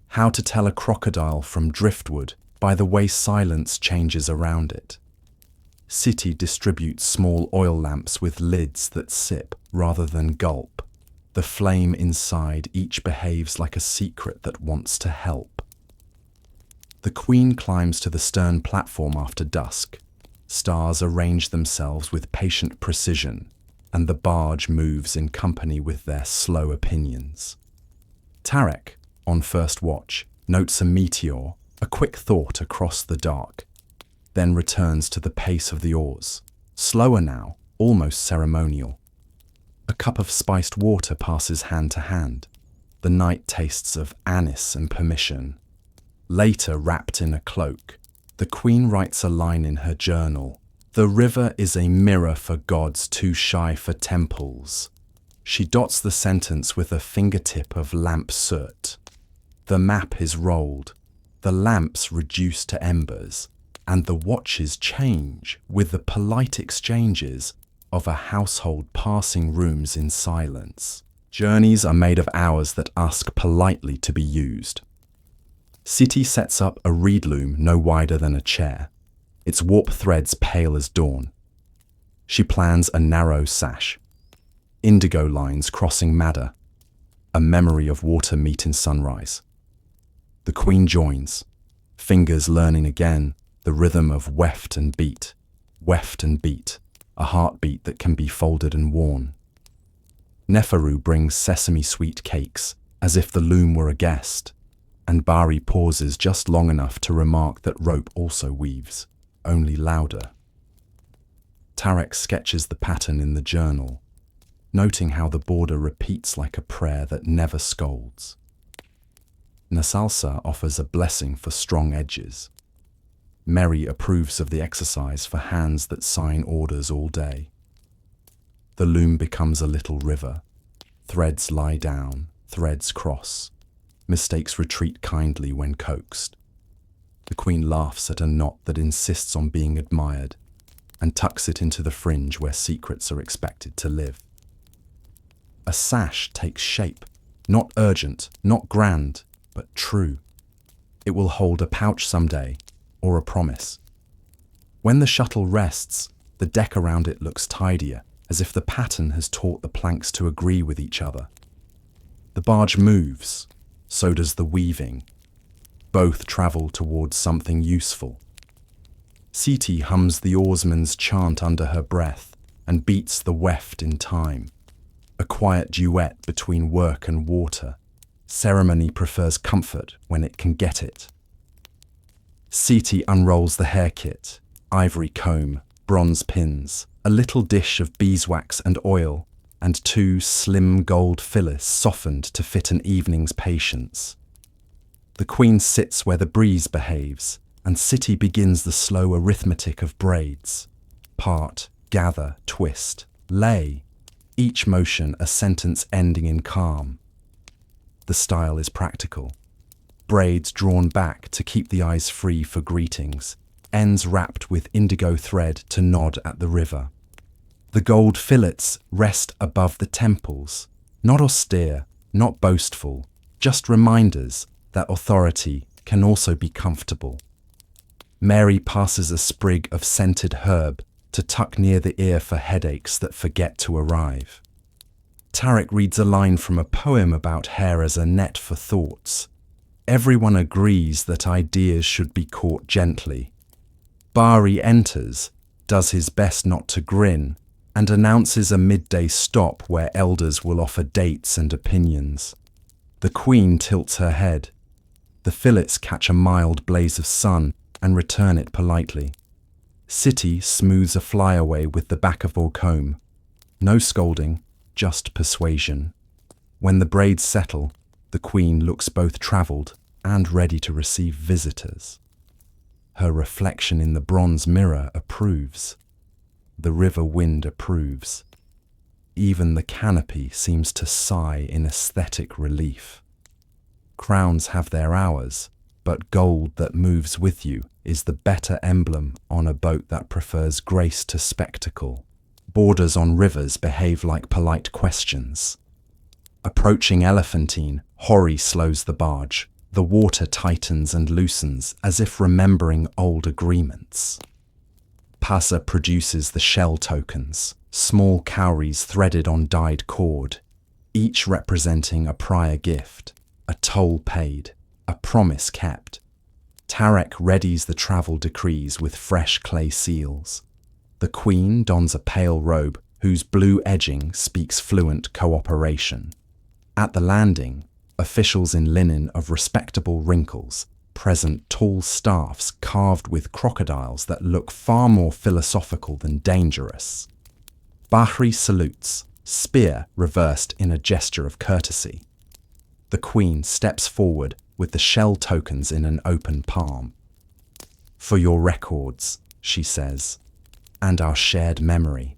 how to tell a crocodile from driftwood by the way silence changes around it. City distributes small oil lamps with lids that sip rather than gulp. The flame inside each behaves like a secret that wants to help. The queen climbs to the stern platform after dusk. Stars arrange themselves with patient precision, and the barge moves in company with their slow opinions. Tarek, on first watch, notes a meteor, a quick thought across the dark, then returns to the pace of the oars, slower now, almost ceremonial. A cup of spiced water passes hand to hand. The night tastes of anise and permission. Later, wrapped in a cloak, the queen writes a line in her journal. The river is a mirror for gods too shy for temples. She dots the sentence with a fingertip of lamp soot. The map is rolled, the lamps reduce to embers, and the watches change with the polite exchanges of a household passing rooms in silence. Journeys are made of hours that ask politely to be used. City sets up a reed loom no wider than a chair, its warp threads pale as dawn. She plans a narrow sash, indigo lines crossing madder, a memory of water meet in sunrise. The queen joins, fingers learning again the rhythm of weft and beat, a heartbeat that can be folded and worn. Neferu brings sesame sweet cakes, as if the loom were a guest, and Bari pauses just long enough to remark that rope also weaves, only louder. Tarek sketches the pattern in the journal, noting how the border repeats like a prayer that never scolds. Nasalsa offers a blessing for strong edges. Meroë approves of the exercise for hands that sign orders all day. The loom becomes a little river. Threads lie down, threads cross. Mistakes retreat kindly when coaxed. The queen laughs at a knot that insists on being admired and tucks it into the fringe where secrets are expected to live. A sash takes shape, not urgent, not grand, but true. It will hold a pouch someday, or a promise. When the shuttle rests, the deck around it looks tidier, as if the pattern has taught the planks to agree with each other. The barge moves, so does the weaving. Both travel towards something useful. Seti hums the oarsman's chant under her breath and beats the weft in time. A quiet duet between work and water. Ceremony prefers comfort when it can get it. Seti unrolls the hair kit, ivory comb, bronze pins, a little dish of beeswax and oil, and 2 slim gold fillets softened to fit an evening's patience. The queen sits where the breeze behaves, and Seti begins the slow arithmetic of braids. Part, gather, twist, lay, each motion a sentence ending in calm. The style is practical. Braids drawn back to keep the eyes free for greetings, ends wrapped with indigo thread to nod at the river. The gold fillets rest above the temples, not austere, not boastful, just reminders that authority can also be comfortable. Meroë passes a sprig of scented herb to tuck near the ear for headaches that forget to arrive. Tarek reads a line from a poem about hair as a net for thoughts. Everyone agrees that ideas should be caught gently. Bari enters, does his best not to grin, and announces a midday stop where elders will offer dates and opinions. The queen tilts her head. The fillets catch a mild blaze of sun and return it politely. Seti smooths a flyaway with the back of her comb. No scolding, just persuasion. When the braids settle, the queen looks both travelled and ready to receive visitors. Her reflection in the bronze mirror approves. The river wind approves. Even the canopy seems to sigh in aesthetic relief. Crowns have their hours, but gold that moves with you is the better emblem on a boat that prefers grace to spectacle. Borders on rivers behave like polite questions. Approaching Elephantine, Hori slows the barge. The water tightens and loosens as if remembering old agreements. Pasa produces the shell tokens, small cowries threaded on dyed cord, each representing a prior gift, a toll paid, a promise kept. Tarek readies the travel decrees with fresh clay seals. The queen dons a pale robe whose blue edging speaks fluent cooperation. At the landing, officials in linen of respectable wrinkles present tall staffs carved with crocodiles that look far more philosophical than dangerous. Bahri salutes, spear reversed in a gesture of courtesy. The queen steps forward with the shell tokens in an open palm. For your records, she says, and our shared memory.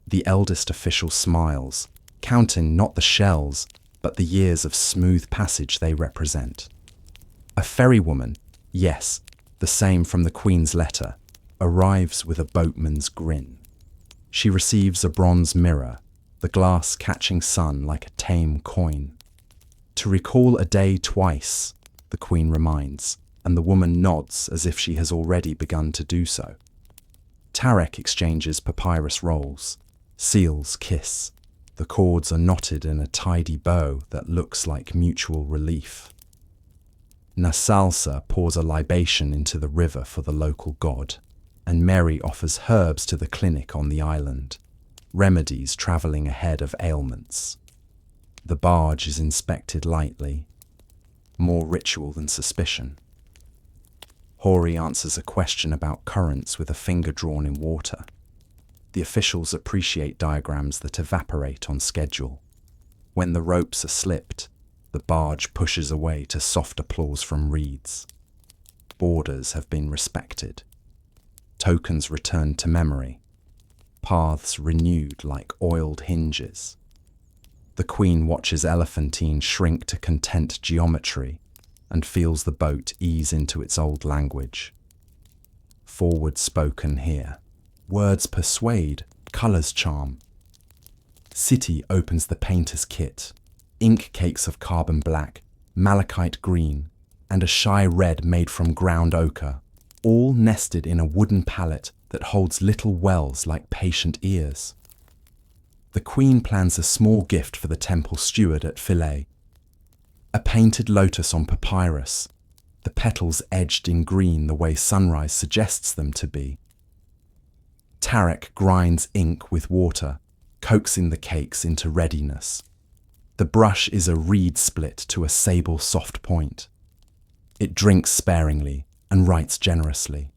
The eldest official smiles, counting not the shells, but the years of smooth passage they represent. A ferrywoman, yes, the same from the Queen's letter, arrives with a boatman's grin. She receives a bronze mirror, the glass catching sun like a tame coin. To recall a day twice, the Queen reminds, and the woman nods as if she has already begun to do so. Tarek exchanges papyrus rolls. Seals kiss. The cords are knotted in a tidy bow that looks like mutual relief. Nasalsa pours a libation into the river for the local god, and Meroë offers herbs to the clinic on the island, remedies travelling ahead of ailments. The barge is inspected lightly, more ritual than suspicion. Hori answers a question about currents with a finger drawn in water. The officials appreciate diagrams that evaporate on schedule. When the ropes are slipped, the barge pushes away to soft applause from reeds. Borders have been respected. Tokens returned to memory. Paths renewed like oiled hinges. The Queen watches Elephantine shrink to content geometry and feels the boat ease into its old language. Forward spoken here. Words persuade, colours charm. City opens the painter's kit. Ink cakes of carbon black, malachite green, and a shy red made from ground ochre, all nested in a wooden pallet that holds little wells like patient ears. The Queen plans a small gift for the temple steward at Philae. A painted lotus on papyrus, the petals edged in green the way sunrise suggests them to be. Tarek grinds ink with water, coaxing the cakes into readiness. The brush is a reed split to a sable soft point. It drinks sparingly and writes generously.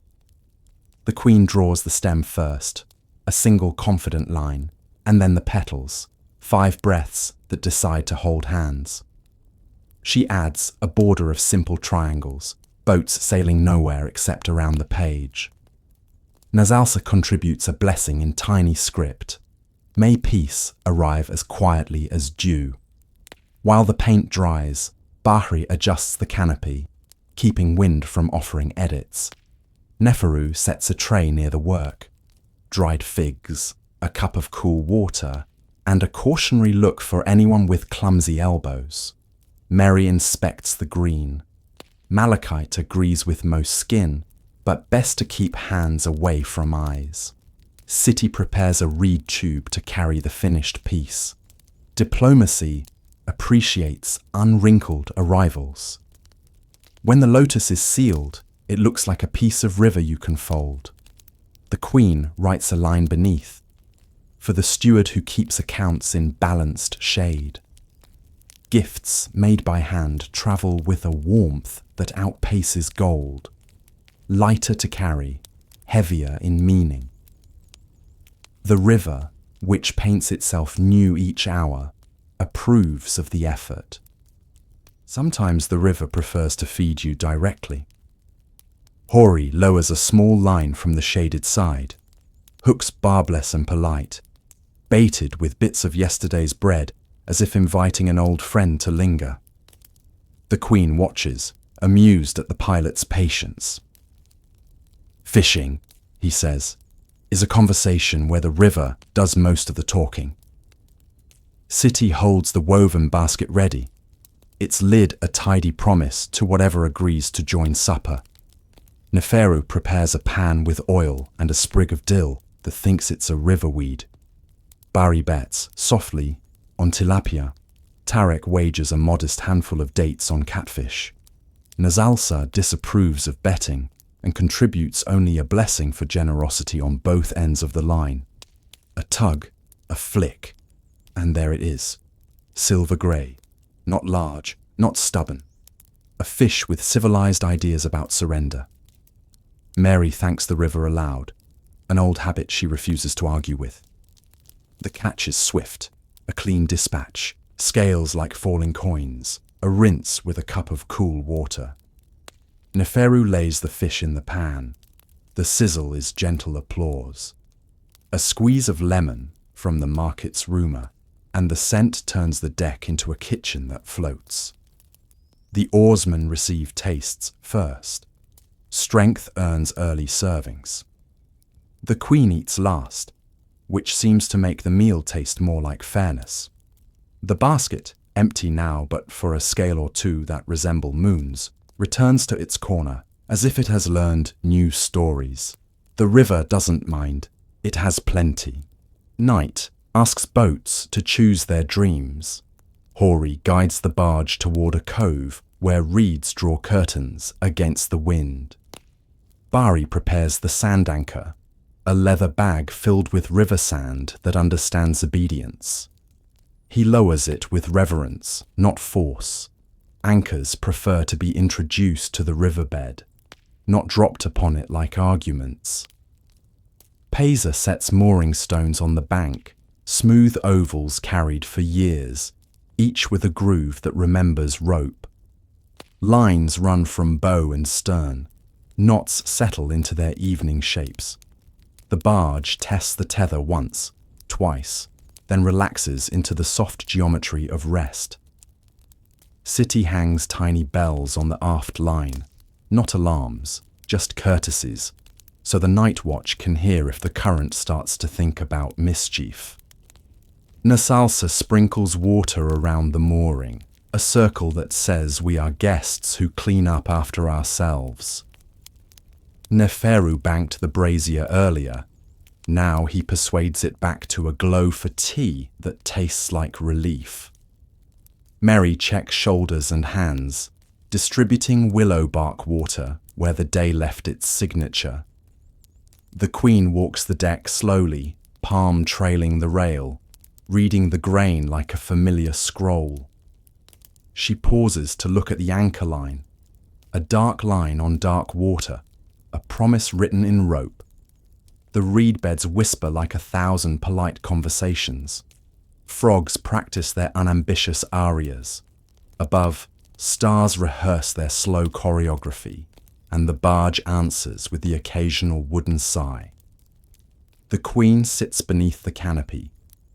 The Queen draws the stem first, a single confident line, and then the petals, 5 breaths that decide to hold hands. She adds a border of simple triangles, boats sailing nowhere except around the page. Nazalsa contributes a blessing in tiny script. May peace arrive as quietly as dew. While the paint dries, Bahri adjusts the canopy, keeping wind from offering edits. Neferu sets a tray near the work. Dried figs, a cup of cool water, and a cautionary look for anyone with clumsy elbows. Meroë inspects the green. Malachite agrees with most skin, but best to keep hands away from eyes. City prepares a reed tube to carry the finished piece. Diplomacy appreciates unwrinkled arrivals. When the lotus is sealed, it looks like a piece of river you can fold. The Queen writes a line beneath, for the steward who keeps accounts in balanced shade. Gifts made by hand travel with a warmth that outpaces gold, lighter to carry, heavier in meaning. The river, which paints itself new each hour, approves of the effort. Sometimes the river prefers to feed you directly. Hori lowers a small line from the shaded side, hooks barbless and polite, baited with bits of yesterday's bread as if inviting an old friend to linger. The Queen watches, amused at the pilot's patience. Fishing, he says, is a conversation where the river does most of the talking. City holds the woven basket ready, its lid a tidy promise to whatever agrees to join supper. Neferu prepares a pan with oil and a sprig of dill that thinks it's a river weed. Bahri bets, softly, on tilapia. Tarek wagers a modest handful of dates on catfish. Nazalsa disapproves of betting and contributes only a blessing for generosity on both ends of the line. A tug, a flick, and there it is. Silver grey, not large, not stubborn. A fish with civilized ideas about surrender. Meroë thanks the river aloud, an old habit she refuses to argue with. The catch is swift, a clean dispatch, scales like falling coins, a rinse with a cup of cool water. Neferu lays the fish in the pan. The sizzle is gentle applause. A squeeze of lemon from the market's rumour, and the scent turns the deck into a kitchen that floats. The oarsmen receive tastes first. Strength earns early servings. The Queen eats last, which seems to make the meal taste more like fairness. The basket, empty now but for a scale or two that resemble moons, returns to its corner as if it has learned new stories. The river doesn't mind, it has plenty. Night asks boats to choose their dreams. Hori guides the barge toward a cove where reeds draw curtains against the wind. Bahri prepares the sand anchor, a leather bag filled with river sand that understands obedience. He lowers it with reverence, not force. Anchors prefer to be introduced to the riverbed. not dropped upon it like arguments. Paysa sets mooring stones on the bank, smooth ovals carried for years, each with a groove that remembers rope. Lines run from bow and stern, knots settle into their evening shapes. The barge tests the tether once, twice, then relaxes into the soft geometry of rest. City hangs tiny bells on the aft line, not alarms, just courtesies, so the night watch can hear if the current starts to think about mischief. Nasalsa sprinkles water around the mooring, a circle that says we are guests who clean up after ourselves. Neferu banked the brazier earlier. Now he persuades it back to a glow for tea that tastes like relief. Meroë checks shoulders and hands, distributing willow bark water where the day left its signature. The queen walks the deck slowly, palm trailing the rail, reading the grain like a familiar scroll. She pauses to look at the anchor line, a dark line on dark water, a promise written in rope. The reed beds whisper like 1,000 polite conversations. Frogs practice their unambitious arias. Above, stars rehearse their slow choreography, and the barge answers with the occasional wooden sigh. The queen sits beneath the canopy,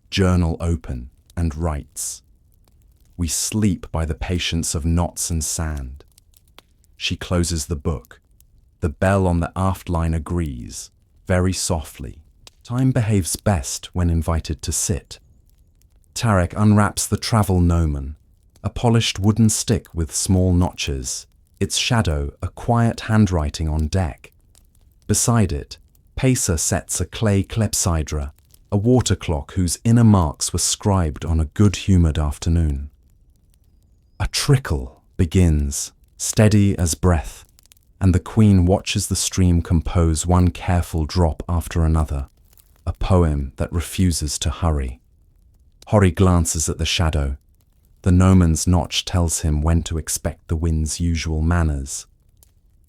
journal open, and writes. We sleep by the patience of knots and sand. She closes the book. The bell on the aft line agrees, very softly. Time behaves best when invited to sit. Tarek unwraps the travel gnomon, a polished wooden stick with small notches, its shadow a quiet handwriting on deck. Beside it, Paysa sets a clay clepsydra, a water clock whose inner marks were scribed on a good-humoured afternoon. A trickle begins, steady as breath, and the queen watches the stream compose one careful drop after another, a poem that refuses to hurry. Hori glances at the shadow. The gnomon's notch tells him when to expect the wind's usual manners.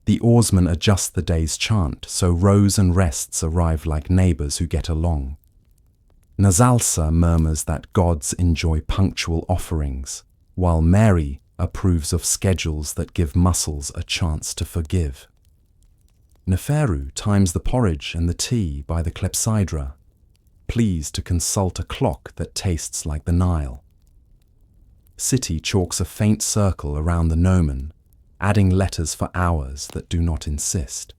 The oarsmen adjust the day's chant so rows and rests arrive like neighbours who get along. Nasalsa murmurs that gods enjoy punctual offerings, while Meroë approves of schedules that give muscles a chance to forgive. Neferu times the porridge and the tea by the clepsydra, pleased to consult a clock that tastes like the Nile. City chalks a faint circle around the gnomon, adding letters for hours that do not insist.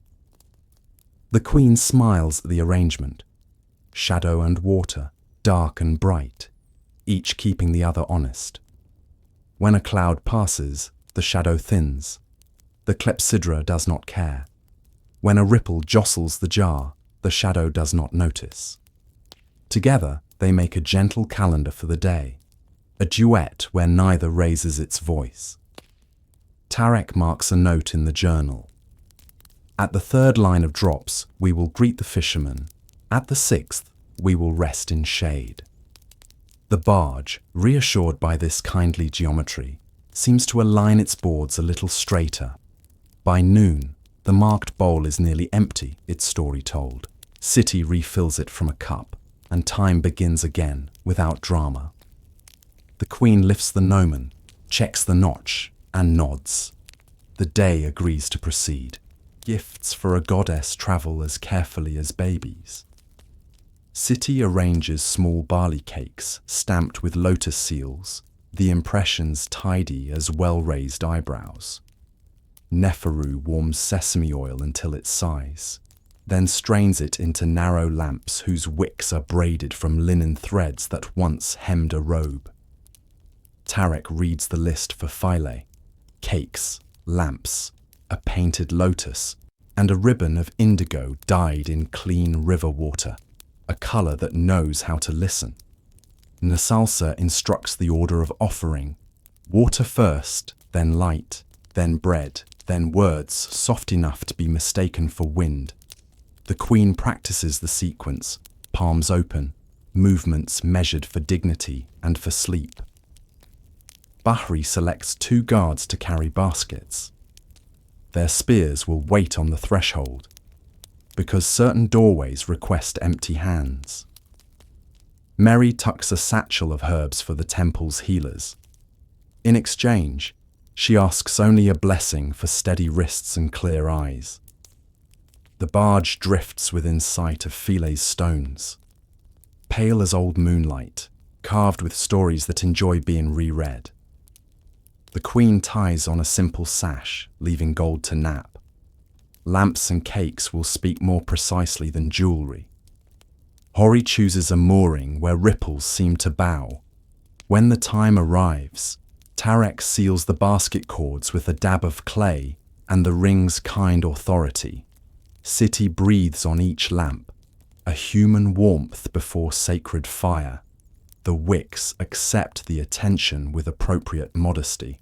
The queen smiles at the arrangement. Shadow and water, dark and bright, each keeping the other honest. When a cloud passes, the shadow thins. The clepsydra does not care. When a ripple jostles the jar, the shadow does not notice. Together, they make a gentle calendar for the day, a duet where neither raises its voice. Tarek marks a note in the journal. At the 3rd line of drops, we will greet the fishermen. At the 6th, we will rest in shade. The barge, reassured by this kindly geometry, seems to align its boards a little straighter. By noon, the marked bowl is nearly empty, its story told. City refills it from a cup, and time begins again, without drama. The queen lifts the gnomon, checks the notch, and nods. The day agrees to proceed. Gifts for a goddess travel as carefully as babies. City arranges small barley cakes stamped with lotus seals, the impressions tidy as well-raised eyebrows. Neferu warms sesame oil until it sighs, then strains it into narrow lamps whose wicks are braided from linen threads that once hemmed a robe. Tarek reads the list for Philae: cakes, lamps, a painted lotus, and a ribbon of indigo dyed in clean river water, a colour that knows how to listen. Nasalsa instructs the order of offering: water first, then light, then bread, then words soft enough to be mistaken for wind. The queen practices the sequence, palms open, movements measured for dignity and for sleep. Bahri selects 2 guards to carry baskets. Their spears will wait on the threshold, because certain doorways request empty hands. Meroë tucks a satchel of herbs for the temple's healers. In exchange, she asks only a blessing for steady wrists and clear eyes. The barge drifts within sight of Philae's stones, pale as old moonlight, carved with stories that enjoy being reread. The queen ties on a simple sash, leaving gold to nap. Lamps and cakes will speak more precisely than jewelry. Hori chooses a mooring where ripples seem to bow. When the time arrives, Tarek seals the basket cords with a dab of clay and the ring's kind authority. City breathes on each lamp, a human warmth before sacred fire. The wicks accept the attention with appropriate modesty.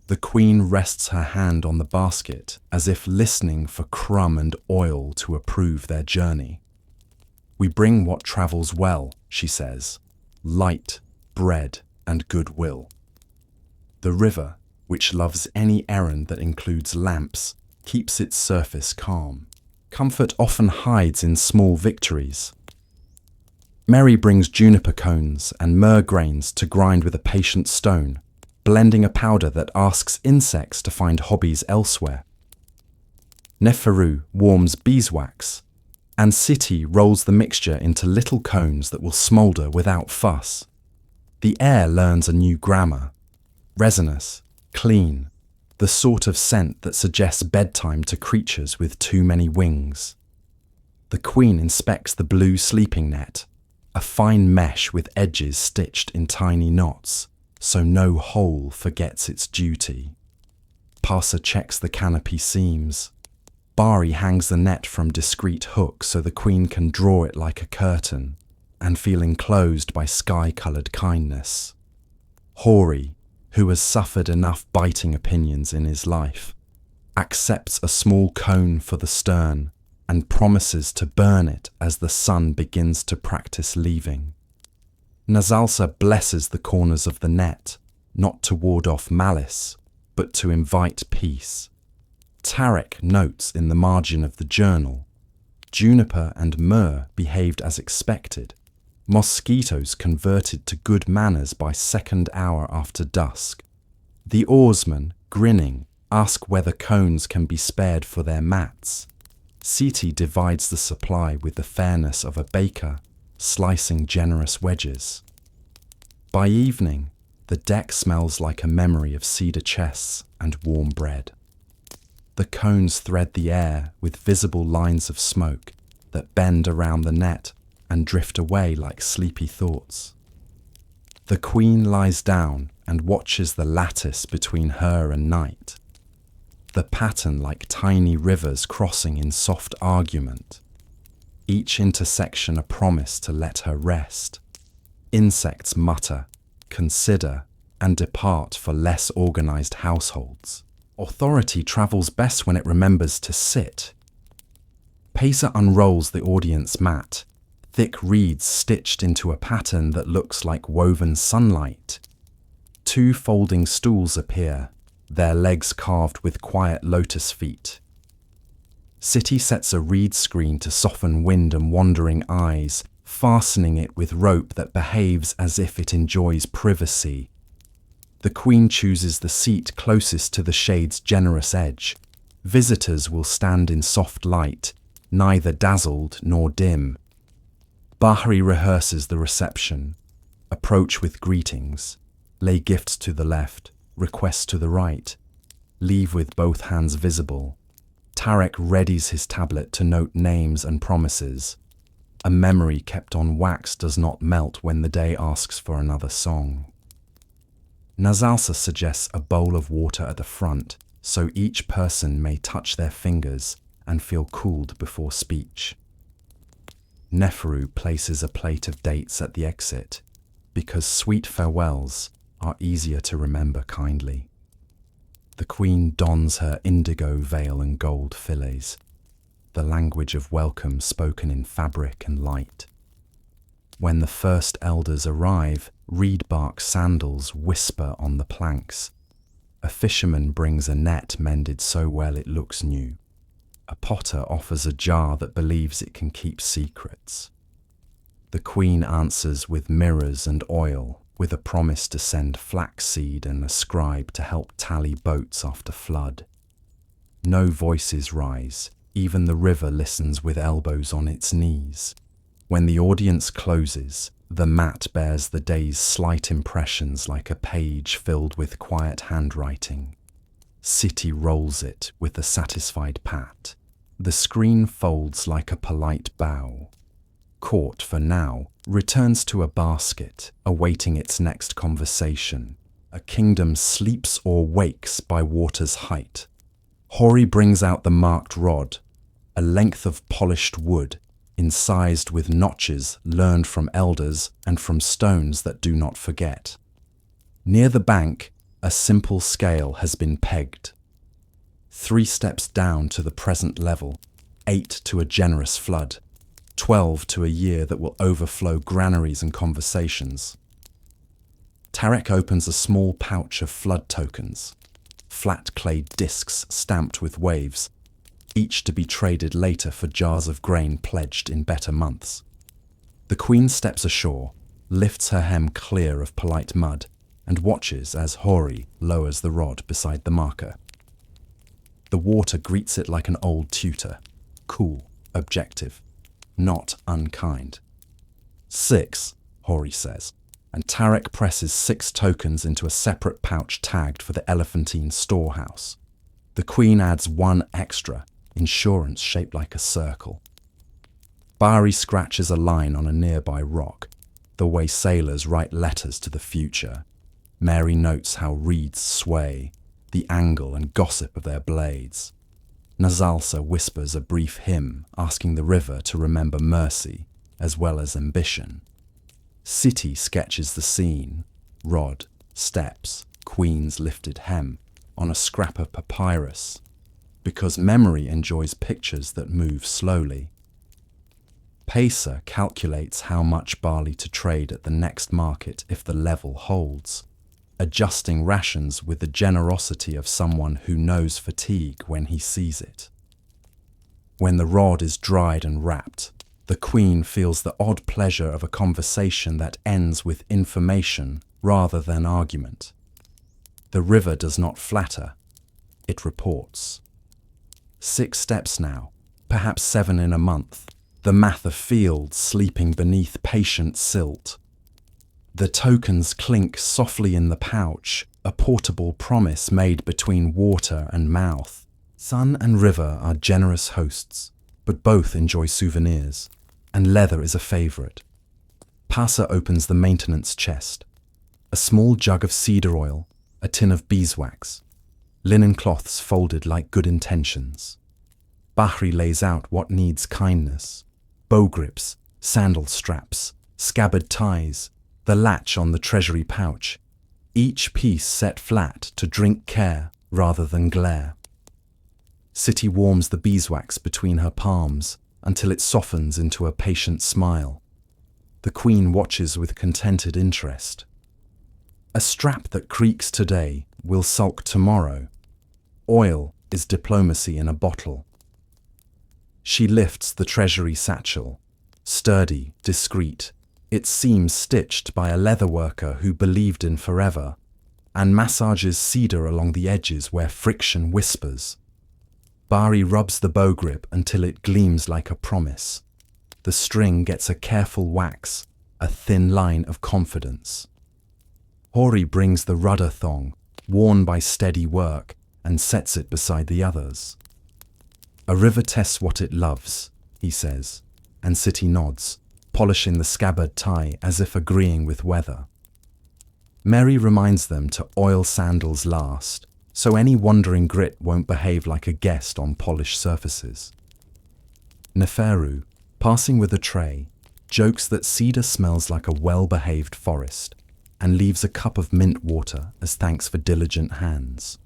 The queen rests her hand on the basket as if listening for crumb and oil to approve their journey. "We bring what travels well," she says, "light, bread, and goodwill." The river, which loves any errand that includes lamps, keeps its surface calm. Comfort often hides in small victories. Meroë brings juniper cones and myrrh grains to grind with a patient stone, blending a powder that asks insects to find hobbies elsewhere. Neferu warms beeswax, and Siti rolls the mixture into little cones that will smoulder without fuss. The air learns a new grammar: resinous, clean, the sort of scent that suggests bedtime to creatures with too many wings. The queen inspects the blue sleeping net, a fine mesh with edges stitched in tiny knots, so no hole forgets its duty. Parsa checks the canopy seams. Bari hangs the net from discreet hooks so the queen can draw it like a curtain, and feel enclosed by sky-coloured kindness. Hori, who has suffered enough biting opinions in his life, accepts a small cone for the stern and promises to burn it as the sun begins to practice leaving. Nazalsa blesses the corners of the net, not to ward off malice, but to invite peace. Tarek notes in the margin of the journal, juniper and myrrh behaved as expected. Mosquitoes converted to good manners by second hour after dusk. The oarsmen, grinning, ask whether cones can be spared for their mats. Siti divides the supply with the fairness of a baker, slicing generous wedges. By evening, the deck smells like a memory of cedar chests and warm bread. The cones thread the air with visible lines of smoke that bend around the net and drift away like sleepy thoughts. The queen lies down and watches the lattice between her and night, the pattern like tiny rivers crossing in soft argument, each intersection a promise to let her rest. Insects mutter, consider, and depart for less organized households. Authority travels best when it remembers to sit. Pesa unrolls the audience mat, thick reeds stitched into a pattern that looks like woven sunlight. Two folding stools appear, their legs carved with quiet lotus feet. Siti sets a reed screen to soften wind and wandering eyes, fastening it with rope that behaves as if it enjoys privacy. The queen chooses the seat closest to the shade's generous edge. Visitors will stand in soft light, neither dazzled nor dim. Bahri rehearses the reception. Approach with greetings. Lay gifts to the left, requests to the right. Leave with both hands visible. Tarek readies his tablet to note names and promises. A memory kept on wax does not melt when the day asks for another song. Nazalsa suggests a bowl of water at the front, so each person may touch their fingers and feel cooled before speech. Neferu places a plate of dates at the exit, because sweet farewells are easier to remember kindly. The queen dons her indigo veil and gold fillets, the language of welcome spoken in fabric and light. When the first elders arrive, reed bark sandals whisper on the planks. A fisherman brings a net mended so well it looks new. A potter offers a jar that believes it can keep secrets. The queen answers with mirrors and oil, with a promise to send flaxseed and a scribe to help tally boats after flood. No voices rise, even the river listens with elbows on its knees. When the audience closes, the mat bears the day's slight impressions like a page filled with quiet handwriting. City rolls it with a satisfied pat. The screen folds like a polite bow. Court, for now, returns to a basket, awaiting its next conversation. A kingdom sleeps or wakes by water's height. Hori brings out the marked rod, a length of polished wood, incised with notches learned from elders and from stones that do not forget. Near the bank, a simple scale has been pegged. 3 steps down to the present level, 8 to a generous flood, 12 to a year that will overflow granaries and conversations. Tarek opens a small pouch of flood tokens, flat clay discs stamped with waves, each to be traded later for jars of grain pledged in better months. The queen steps ashore, lifts her hem clear of polite mud, and watches as Hori lowers the rod beside the marker. The water greets it like an old tutor, cool, objective, not unkind. 6, Hori says, and Tarek presses 6 tokens into a separate pouch tagged for the elephantine storehouse. The queen adds 1 extra, insurance shaped like a circle. Bahri scratches a line on a nearby rock, the way sailors write letters to the future. Mary notes how reeds sway, the angle and gossip of their blades. Nazalsa whispers a brief hymn asking the river to remember mercy as well as ambition. City sketches the scene, rod, steps, queen's lifted hem, on a scrap of papyrus, because memory enjoys pictures that move slowly. Pacer calculates how much barley to trade at the next market if the level holds, adjusting rations with the generosity of someone who knows fatigue when he sees it. When the rod is dried and wrapped, the queen feels the odd pleasure of a conversation that ends with information rather than argument. The river does not flatter, it reports. 6 steps now, perhaps 7 in a month, the math of fields sleeping beneath patient silt. The tokens clink softly in the pouch, a portable promise made between water and mouth. Sun and river are generous hosts, but both enjoy souvenirs, and leather is a favorite. Passer opens the maintenance chest. A small jug of cedar oil, a tin of beeswax, linen cloths folded like good intentions. Bahri lays out what needs kindness: bow grips, sandal straps, scabbard ties, the latch on the treasury pouch, each piece set flat to drink care rather than glare. City warms the beeswax between her palms until it softens into a patient smile. The queen watches with contented interest. A strap that creaks today will sulk tomorrow. Oil is diplomacy in a bottle. She lifts the treasury satchel, sturdy, discreet, its seams stitched by a leatherworker who believed in forever, and massages cedar along the edges where friction whispers. Bahri rubs the bow grip until it gleams like a promise. The string gets a careful wax, a thin line of confidence. Hori brings the rudder thong, worn by steady work, and sets it beside the others. A river tests what it loves, he says, and City nods, polishing the scabbard tie as if agreeing with weather. Meroë reminds them to oil sandals last, so any wandering grit won't behave like a guest on polished surfaces. Neferu, passing with a tray, jokes that cedar smells like a well-behaved forest, and leaves a cup of mint water as thanks for diligent hands.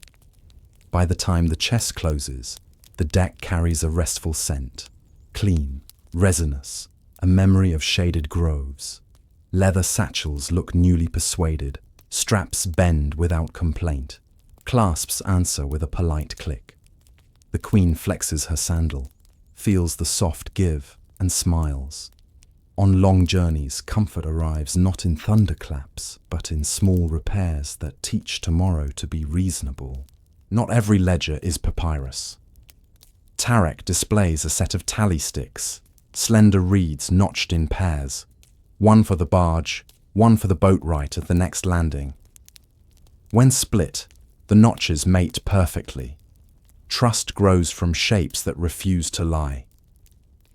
By the time the chest closes, the deck carries a restful scent, clean, resinous, a memory of shaded groves. Leather satchels look newly persuaded, straps bend without complaint. Clasps answer with a polite click. The queen flexes her sandal, feels the soft give, and smiles. On long journeys, comfort arrives not in thunderclaps, but in small repairs that teach tomorrow to be reasonable. Not every ledger is papyrus. Tarek displays a set of tally sticks, slender reeds notched in pairs, one for the barge, one for the boatwright at the next landing. When split, the notches mate perfectly. Trust grows from shapes that refuse to lie.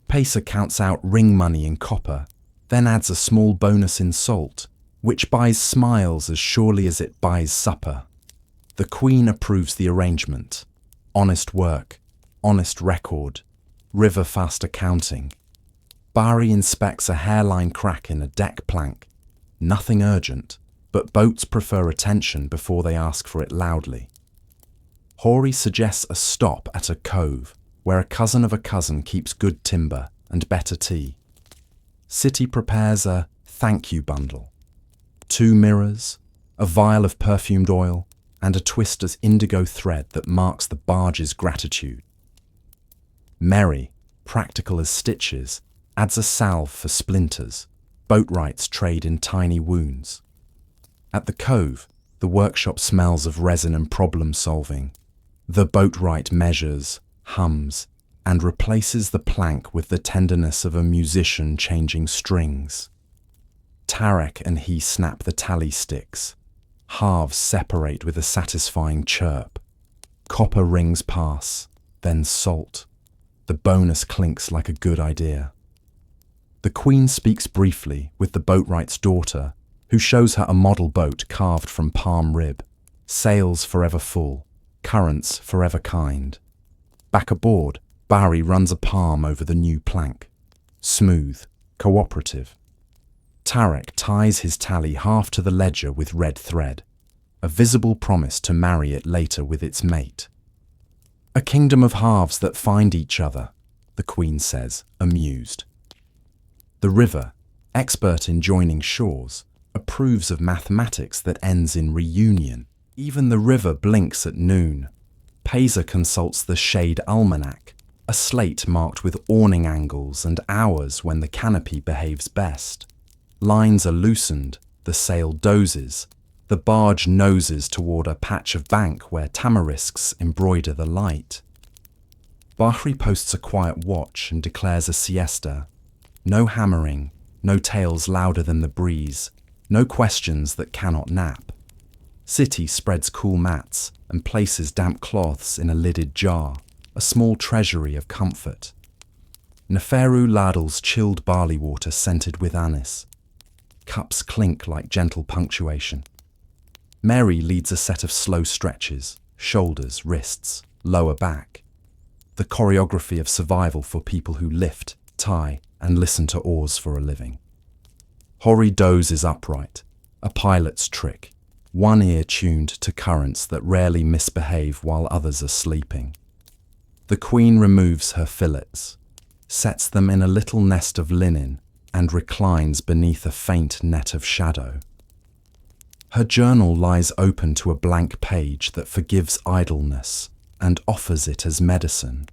Pacer counts out ring money in copper, then adds a small bonus in salt, which buys smiles as surely as it buys supper. The queen approves the arrangement. Honest work, honest record, river fast accounting. Bari inspects a hairline crack in a deck plank. Nothing urgent, but boats prefer attention before they ask for it loudly. Hori suggests a stop at a cove, where a cousin of a cousin keeps good timber and better tea. City prepares a thank you bundle. 2 mirrors, a vial of perfumed oil, and a twist as indigo thread that marks the barge's gratitude. Meroë, practical as stitches, adds a salve for splinters. Boatwrights trade in tiny wounds. At the cove, the workshop smells of resin and problem solving. The boatwright measures, hums, and replaces the plank with the tenderness of a musician changing strings. Tarek and he snap the tally sticks. Halves separate with a satisfying chirp. Copper rings pass, then salt. The bonus clinks like a good idea. The queen speaks briefly with the boatwright's daughter, who shows her a model boat carved from palm rib, sails forever full, currents forever kind. Back aboard, Bari runs a palm over the new plank. Smooth, cooperative. Tarek ties his tally half to the ledger with red thread, a visible promise to marry it later with its mate. A kingdom of halves that find each other, the queen says, amused. The river, expert in joining shores, approves of mathematics that ends in reunion. Even the river blinks at noon. Pacer consults the shade almanac, a slate marked with awning angles and hours when the canopy behaves best. Lines are loosened, the sail dozes, the barge noses toward a patch of bank where tamarisks embroider the light. Bahri posts a quiet watch and declares a siesta. No hammering, no tales louder than the breeze, no questions that cannot nap. City spreads cool mats and places damp cloths in a lidded jar, a small treasury of comfort. Neferu ladles chilled barley water scented with anise. Cups clink like gentle punctuation. Meroë leads a set of slow stretches, shoulders, wrists, lower back. The choreography of survival for people who lift, tie, and listen to oars for a living. Hori dozes upright, a pilot's trick, one ear tuned to currents that rarely misbehave while others are sleeping. The queen removes her fillets, sets them in a little nest of linen, and reclines beneath a faint net of shadow. Her journal lies open to a blank page that forgives idleness and offers it as medicine.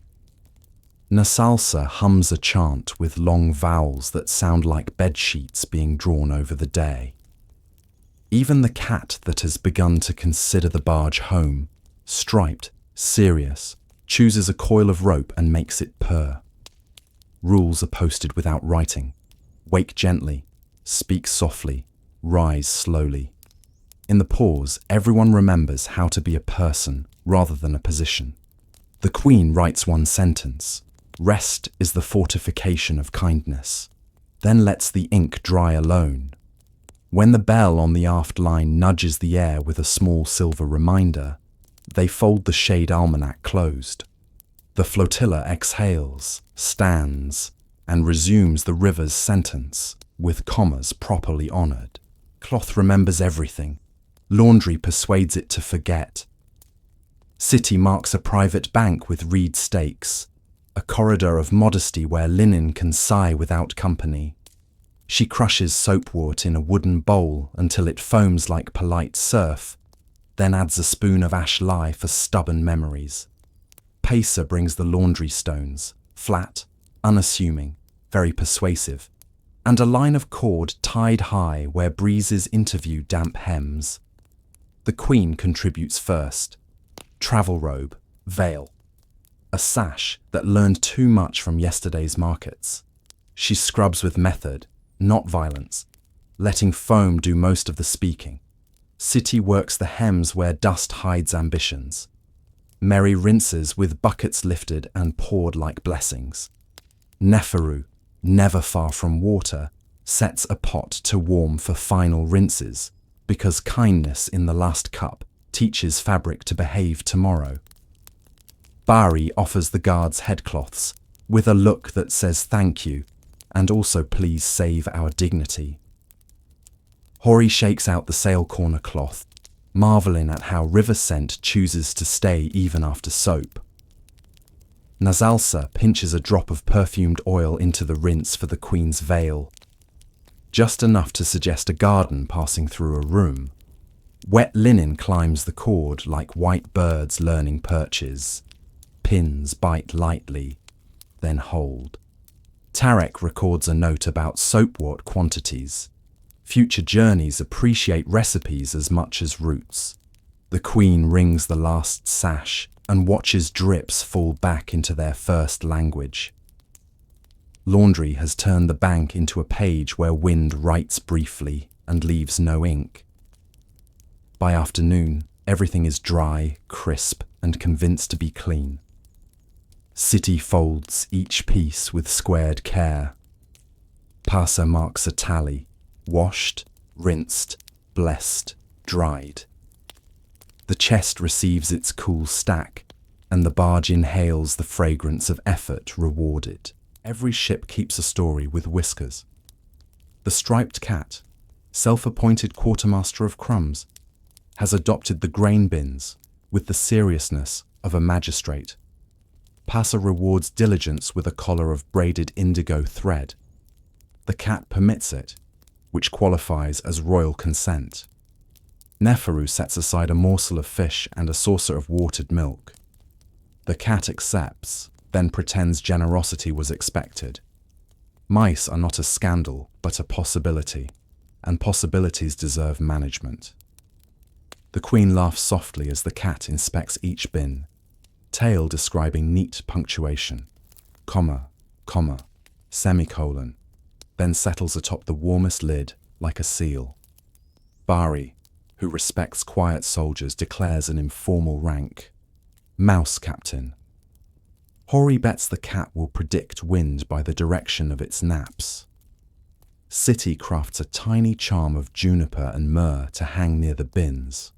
Nasalsa hums a chant with long vowels that sound like bedsheets being drawn over the day. Even the cat that has begun to consider the barge home, striped, serious, chooses a coil of rope and makes it purr. Rules are posted without writing. Wake gently, speak softly, rise slowly. In the pause, everyone remembers how to be a person rather than a position. The queen writes one sentence. Rest is the fortification of kindness. Then lets the ink dry alone. When the bell on the aft line nudges the air with a small silver reminder, they fold the shade almanac closed. The flotilla exhales, stands, and resumes the river's sentence, with commas properly honoured. Cloth remembers everything. Laundry persuades it to forget. City marks a private bank with reed stakes, a corridor of modesty where linen can sigh without company. She crushes soapwort in a wooden bowl until it foams like polite surf, then adds a spoon of ash lye for stubborn memories. Pacer brings the laundry stones, flat, unassuming, very persuasive, and a line of cord tied high where breezes interview damp hems. The queen contributes first. Travel robe, veil. A sash that learned too much from yesterday's markets. She scrubs with method, not violence, letting foam do most of the speaking. City works the hems where dust hides ambitions. Meroë rinses with buckets lifted and poured like blessings. Neferu, never far from water, sets a pot to warm for final rinses, because kindness in the last cup teaches fabric to behave tomorrow. Bari offers the guards headcloths, with a look that says thank you, and also please save our dignity. Hori shakes out the sail corner cloth, marveling at how river scent chooses to stay even after soap. Nazalsa pinches a drop of perfumed oil into the rinse for the queen's veil, just enough to suggest a garden passing through a room. Wet linen climbs the cord like white birds learning perches. Pins bite lightly, then hold. Tarek records a note about soapwort quantities. Future journeys appreciate recipes as much as roots. The queen rings the last sash and watches drips fall back into their first language. Laundry has turned the bank into a page where wind writes briefly and leaves no ink. By afternoon, everything is dry, crisp, and convinced to be clean. City folds each piece with squared care. Pacer marks a tally: washed, rinsed, blessed, dried. The chest receives its cool stack, and the barge inhales the fragrance of effort rewarded. Every ship keeps a story with whiskers. The striped cat, self-appointed quartermaster of crumbs, has adopted the grain bins with the seriousness of a magistrate. Pacer rewards diligence with a collar of braided indigo thread. The cat permits it, which qualifies as royal consent. Neferu sets aside a morsel of fish and a saucer of watered milk. The cat accepts, then pretends generosity was expected. Mice are not a scandal, but a possibility, and possibilities deserve management. The queen laughs softly as the cat inspects each bin, tail describing neat punctuation, comma, comma, semicolon, then settles atop the warmest lid like a seal. Bari, who respects quiet soldiers, declares an informal rank: Mouse Captain. Hori bets the cat will predict wind by the direction of its naps. City crafts a tiny charm of juniper and myrrh to hang near the bins,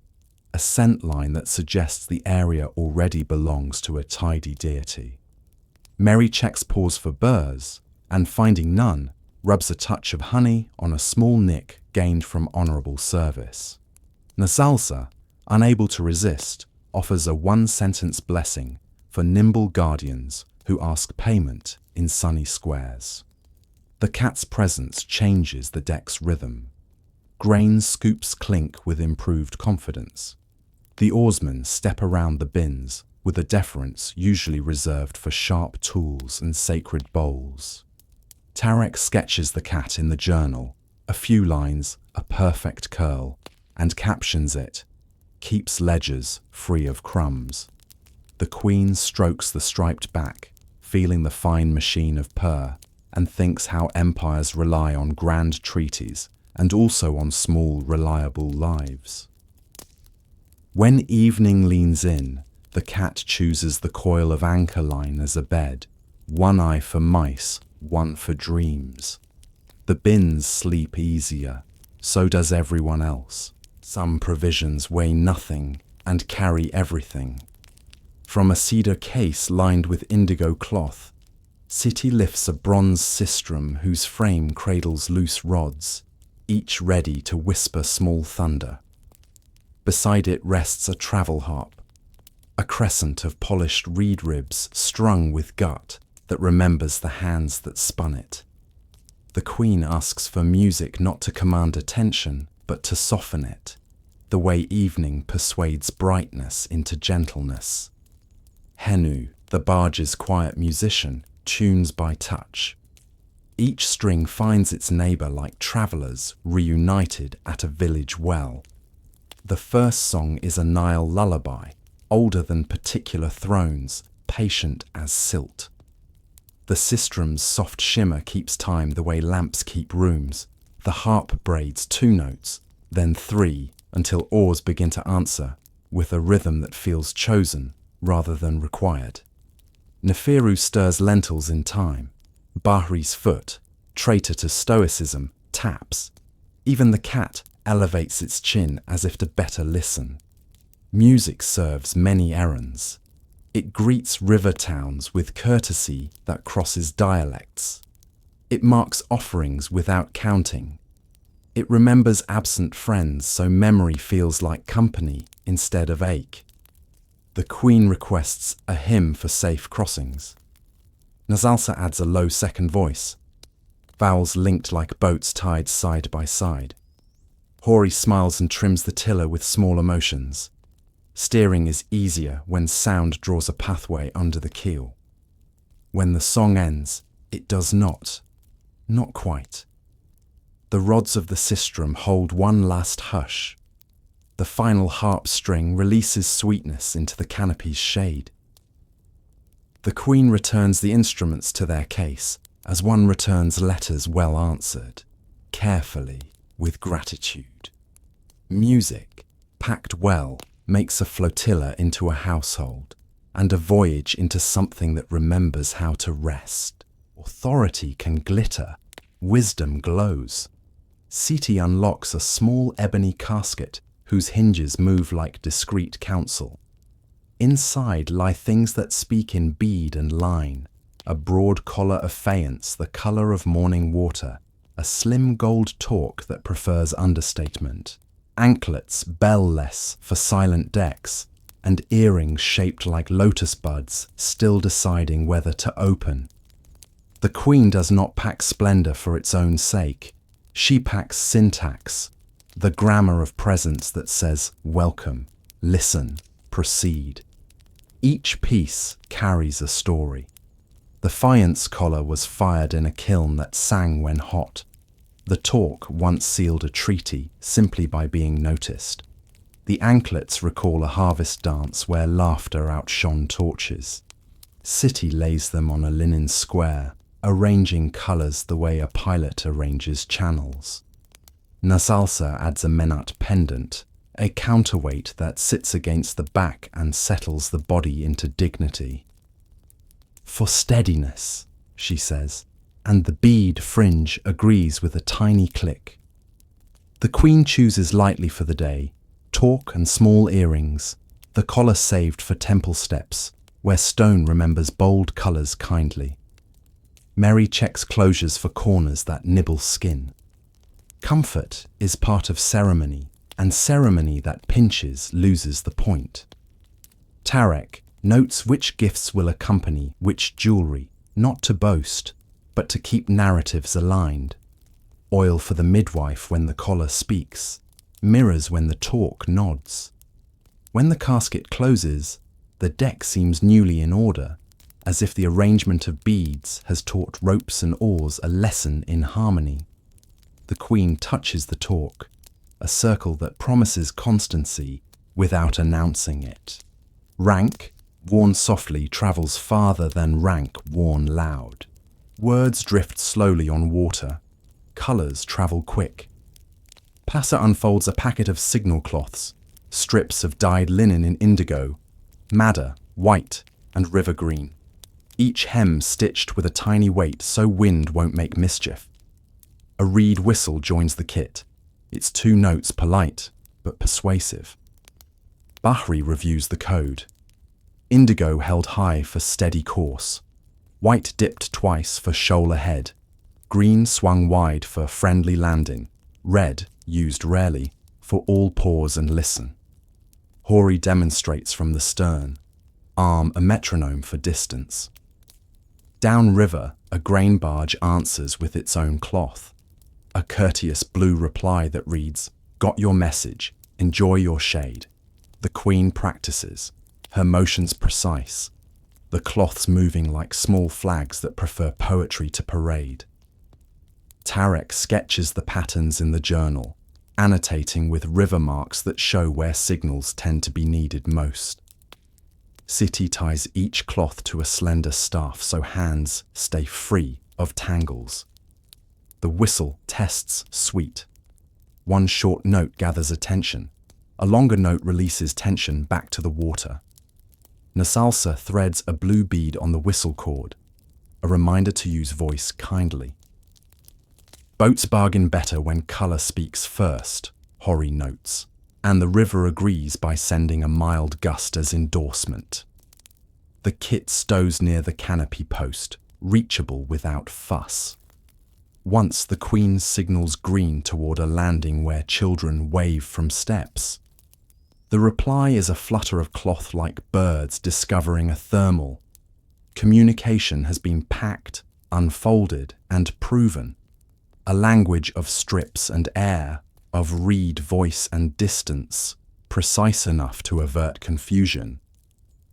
a scent line that suggests the area already belongs to a tidy deity. Meroë checks paws for burrs, and finding none, rubs a touch of honey on a small nick gained from honourable service. Nazalsa, unable to resist, offers a one-sentence blessing for nimble guardians who ask payment in sunny squares. The cat's presence changes the deck's rhythm. Grain scoops clink with improved confidence. The oarsmen step around the bins with a deference usually reserved for sharp tools and sacred bowls. Tarek sketches the cat in the journal, a few lines, a perfect curl, and captions it, keeps ledgers free of crumbs. The queen strokes the striped back, feeling the fine machine of purr, and thinks how empires rely on grand treaties and also on small, reliable lives. When evening leans in, the cat chooses the coil of anchor line as a bed, one eye for mice, one for dreams. The bins sleep easier, so does everyone else. Some provisions weigh nothing and carry everything. From a cedar case lined with indigo cloth, City lifts a bronze sistrum whose frame cradles loose rods, each ready to whisper small thunder. Beside it rests a travel harp, a crescent of polished reed ribs strung with gut that remembers the hands that spun it. The queen asks for music not to command attention, but to soften it. the way evening persuades brightness into gentleness. Henu, the barge's quiet musician, tunes by touch. Each string finds its neighbour like travellers reunited at a village well. The first song is a Nile lullaby, older than particular thrones, patient as silt. The sistrum's soft shimmer keeps time the way lamps keep rooms. The harp braids 2 notes, then 3, until oars begin to answer, with a rhythm that feels chosen rather than required. Neferu stirs lentils in time. Bahri's foot, traitor to stoicism, taps. Even the cat elevates its chin as if to better listen. Music serves many errands. It greets river towns with courtesy that crosses dialects. It marks offerings without counting. It remembers absent friends so memory feels like company instead of ache. The queen requests a hymn for safe crossings. Nazalsa adds a low second voice. Vowels linked like boats tied side by side. Hori smiles and trims the tiller with small emotions. Steering is easier when sound draws a pathway under the keel. When the song ends, it does not. Not quite. The rods of the sistrum hold one last hush. The final harp string releases sweetness into the canopy's shade. The queen returns the instruments to their case, as one returns letters well answered, carefully, with gratitude. Music, packed well, makes a flotilla into a household, and a voyage into something that remembers how to rest. Authority can glitter, wisdom glows. Seti unlocks a small ebony casket whose hinges move like discreet counsel. Inside lie things that speak in bead and line, a broad collar of faience the colour of morning water, a slim gold torque that prefers understatement, anklets bell-less for silent decks, and earrings shaped like lotus buds, still deciding whether to open. The queen does not pack splendour for its own sake. She packs syntax, the grammar of presence that says welcome, listen, proceed. Each piece carries a story. The faience collar was fired in a kiln that sang when hot. The torque once sealed a treaty simply by being noticed. The anklets recall a harvest dance where laughter outshone torches. Seti lays them on a linen square, arranging colours the way a pilot arranges channels. Nazalsa adds a menat pendant, a counterweight that sits against the back and settles the body into dignity. For steadiness, she says, and the bead fringe agrees with a tiny click. The queen chooses lightly for the day, torque and small earrings, the collar saved for temple steps, where stone remembers bold colours kindly. Meroë checks closures for corners that nibble skin. Comfort is part of ceremony, and ceremony that pinches loses the point. Tarek notes which gifts will accompany which jewellery, not to boast, but to keep narratives aligned. Oil for the midwife when the collar speaks, mirrors when the torque nods. When the casket closes, the deck seems newly in order, as if the arrangement of beads has taught ropes and oars a lesson in harmony. The queen touches the torque, a circle that promises constancy without announcing it. Rank, worn softly, travels farther than rank worn loud. Words drift slowly on water. Colours travel quick. Passa unfolds a packet of signal cloths, strips of dyed linen in indigo, madder, white, and river green. Each hem stitched with a tiny weight so wind won't make mischief. A reed whistle joins the kit, its 2 notes polite but persuasive. Bahri reviews the code. Indigo held high for steady course. White dipped twice for shoal ahead. Green swung wide for friendly landing. Red, used rarely, for all pause and listen. Hori demonstrates from the stern. Arm a metronome for distance. Downriver, a grain barge answers with its own cloth. A courteous blue reply that reads, "Got your message. Enjoy your shade. The queen practices, her motions precise, the cloths moving like small flags that prefer poetry to parade. Tarek sketches the patterns in the journal, annotating with river marks that show where signals tend to be needed most. Siti ties each cloth to a slender staff so hands stay free of tangles. The whistle tests sweet. One short note gathers attention. A longer note releases tension back to the water. Nasalsa threads a blue bead on the whistle cord, a reminder to use voice kindly. Boats bargain better when colour speaks first, Hori notes, and the river agrees by sending a mild gust as endorsement. The kit stows near the canopy post, reachable without fuss. Once the queen signals green toward a landing where children wave from steps. The reply is a flutter of cloth like birds discovering a thermal. Communication has been packed, unfolded, and proven. A language of strips and air, of reed, voice, and distance, precise enough to avert confusion,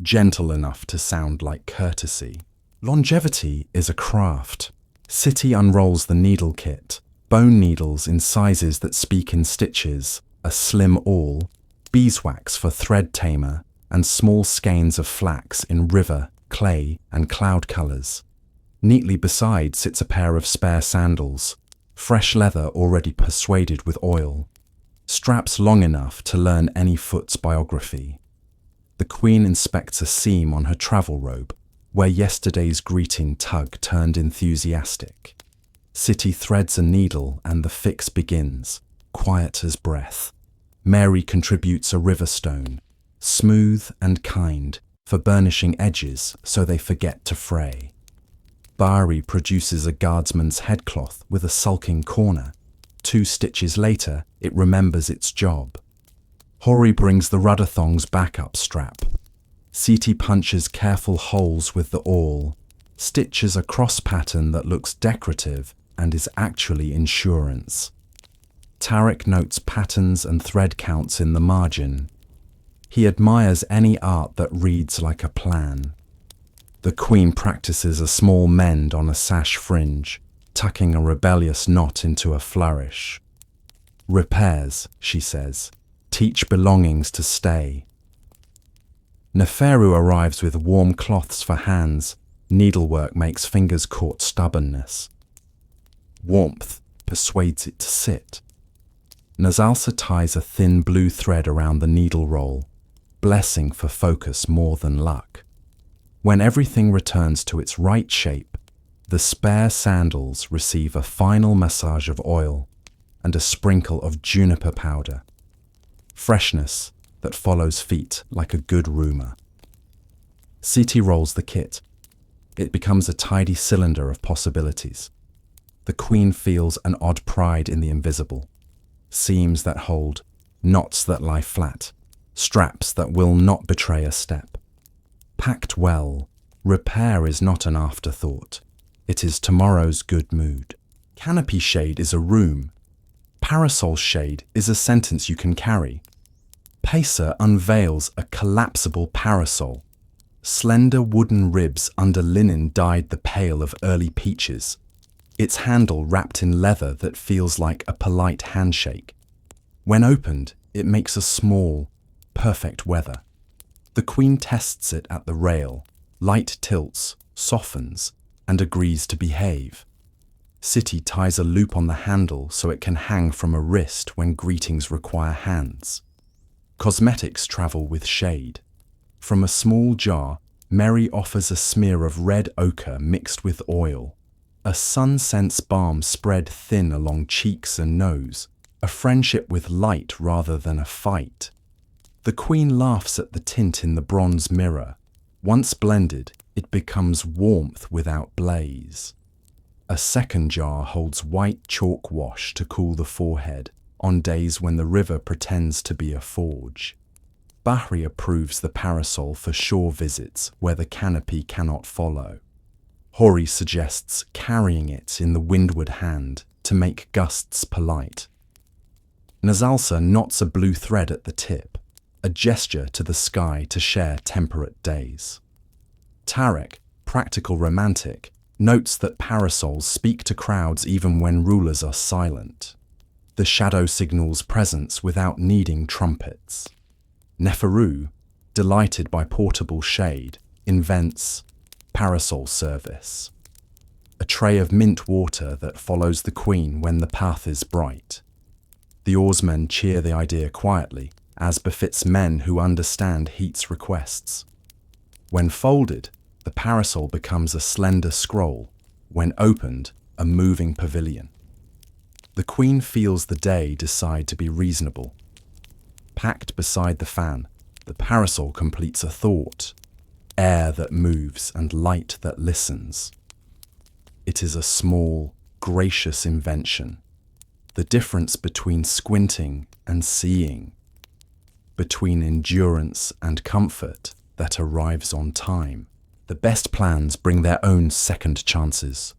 gentle enough to sound like courtesy. Longevity is a craft. Siti unrolls the needle kit, bone needles in sizes that speak in stitches, a slim awl, beeswax for thread tamer, and small skeins of flax in river, clay, and cloud colours. Neatly beside sits a pair of spare sandals, fresh leather already persuaded with oil, straps long enough to learn any foot's biography. The queen inspects a seam on her travel robe, where yesterday's greeting tug turned enthusiastic. Siti threads a needle and the fix begins, quiet as breath. Meroë contributes a river stone, smooth and kind, for burnishing edges so they forget to fray. Bahri produces a guardsman's headcloth with a sulking corner. 2 stitches later, it remembers its job. Hori brings the rudder thong's backup strap. Siti punches careful holes with the awl, stitches a cross pattern that looks decorative and is actually insurance. Tarek notes patterns and thread counts in the margin. He admires any art that reads like a plan. The queen practices a small mend on a sash fringe, tucking a rebellious knot into a flourish. Repairs, she says, teach belongings to stay. Neferu arrives with warm cloths for hands. Needlework makes fingers caught stubbornness. Warmth persuades it to sit. Nasalsa ties a thin blue thread around the needle roll, blessing for focus more than luck. When everything returns to its right shape, the spare sandals receive a final massage of oil and a sprinkle of juniper powder. Freshness that follows feet like a good rumour. Siti rolls the kit. It becomes a tidy cylinder of possibilities. The queen feels an odd pride in the invisible. Seams that hold, knots that lie flat, straps that will not betray a step. Packed well, repair is not an afterthought. It is tomorrow's good mood. Canopy shade is a room. Parasol shade is a sentence you can carry. Pacer unveils a collapsible parasol. Slender wooden ribs under linen dyed the pale of early peaches. Its handle wrapped in leather that feels like a polite handshake. When opened, it makes a small, perfect weather. The queen tests it at the rail, light tilts, softens, and agrees to behave. Siti ties a loop on the handle so it can hang from a wrist when greetings require hands. Cosmetics travel with shade. From a small jar, Meroë offers a smear of red ochre mixed with oil. A sun-sense balm spread thin along cheeks and nose, a friendship with light rather than a fight. The queen laughs at the tint in the bronze mirror. Once blended, it becomes warmth without blaze. A second jar holds white chalk wash to cool the forehead on days when the river pretends to be a forge. Bahri approves the parasol for shore visits where the canopy cannot follow. Hori suggests carrying it in the windward hand to make gusts polite. Nasalsa knots a blue thread at the tip, a gesture to the sky to share temperate days. Tarek, practical romantic, notes that parasols speak to crowds even when rulers are silent. The shadow signals presence without needing trumpets. Neferu, delighted by portable shade, invents parasol service, a tray of mint water that follows the queen when the path is bright. The oarsmen cheer the idea quietly, as befits men who understand heat's requests. When folded, the parasol becomes a slender scroll. When opened, a moving pavilion. The queen feels the day decide to be reasonable. Packed beside the fan, the parasol completes a thought, air that moves and light that listens. It is a small, gracious invention, the difference between squinting and seeing, between endurance and comfort that arrives on time. The best plans bring their own second chances.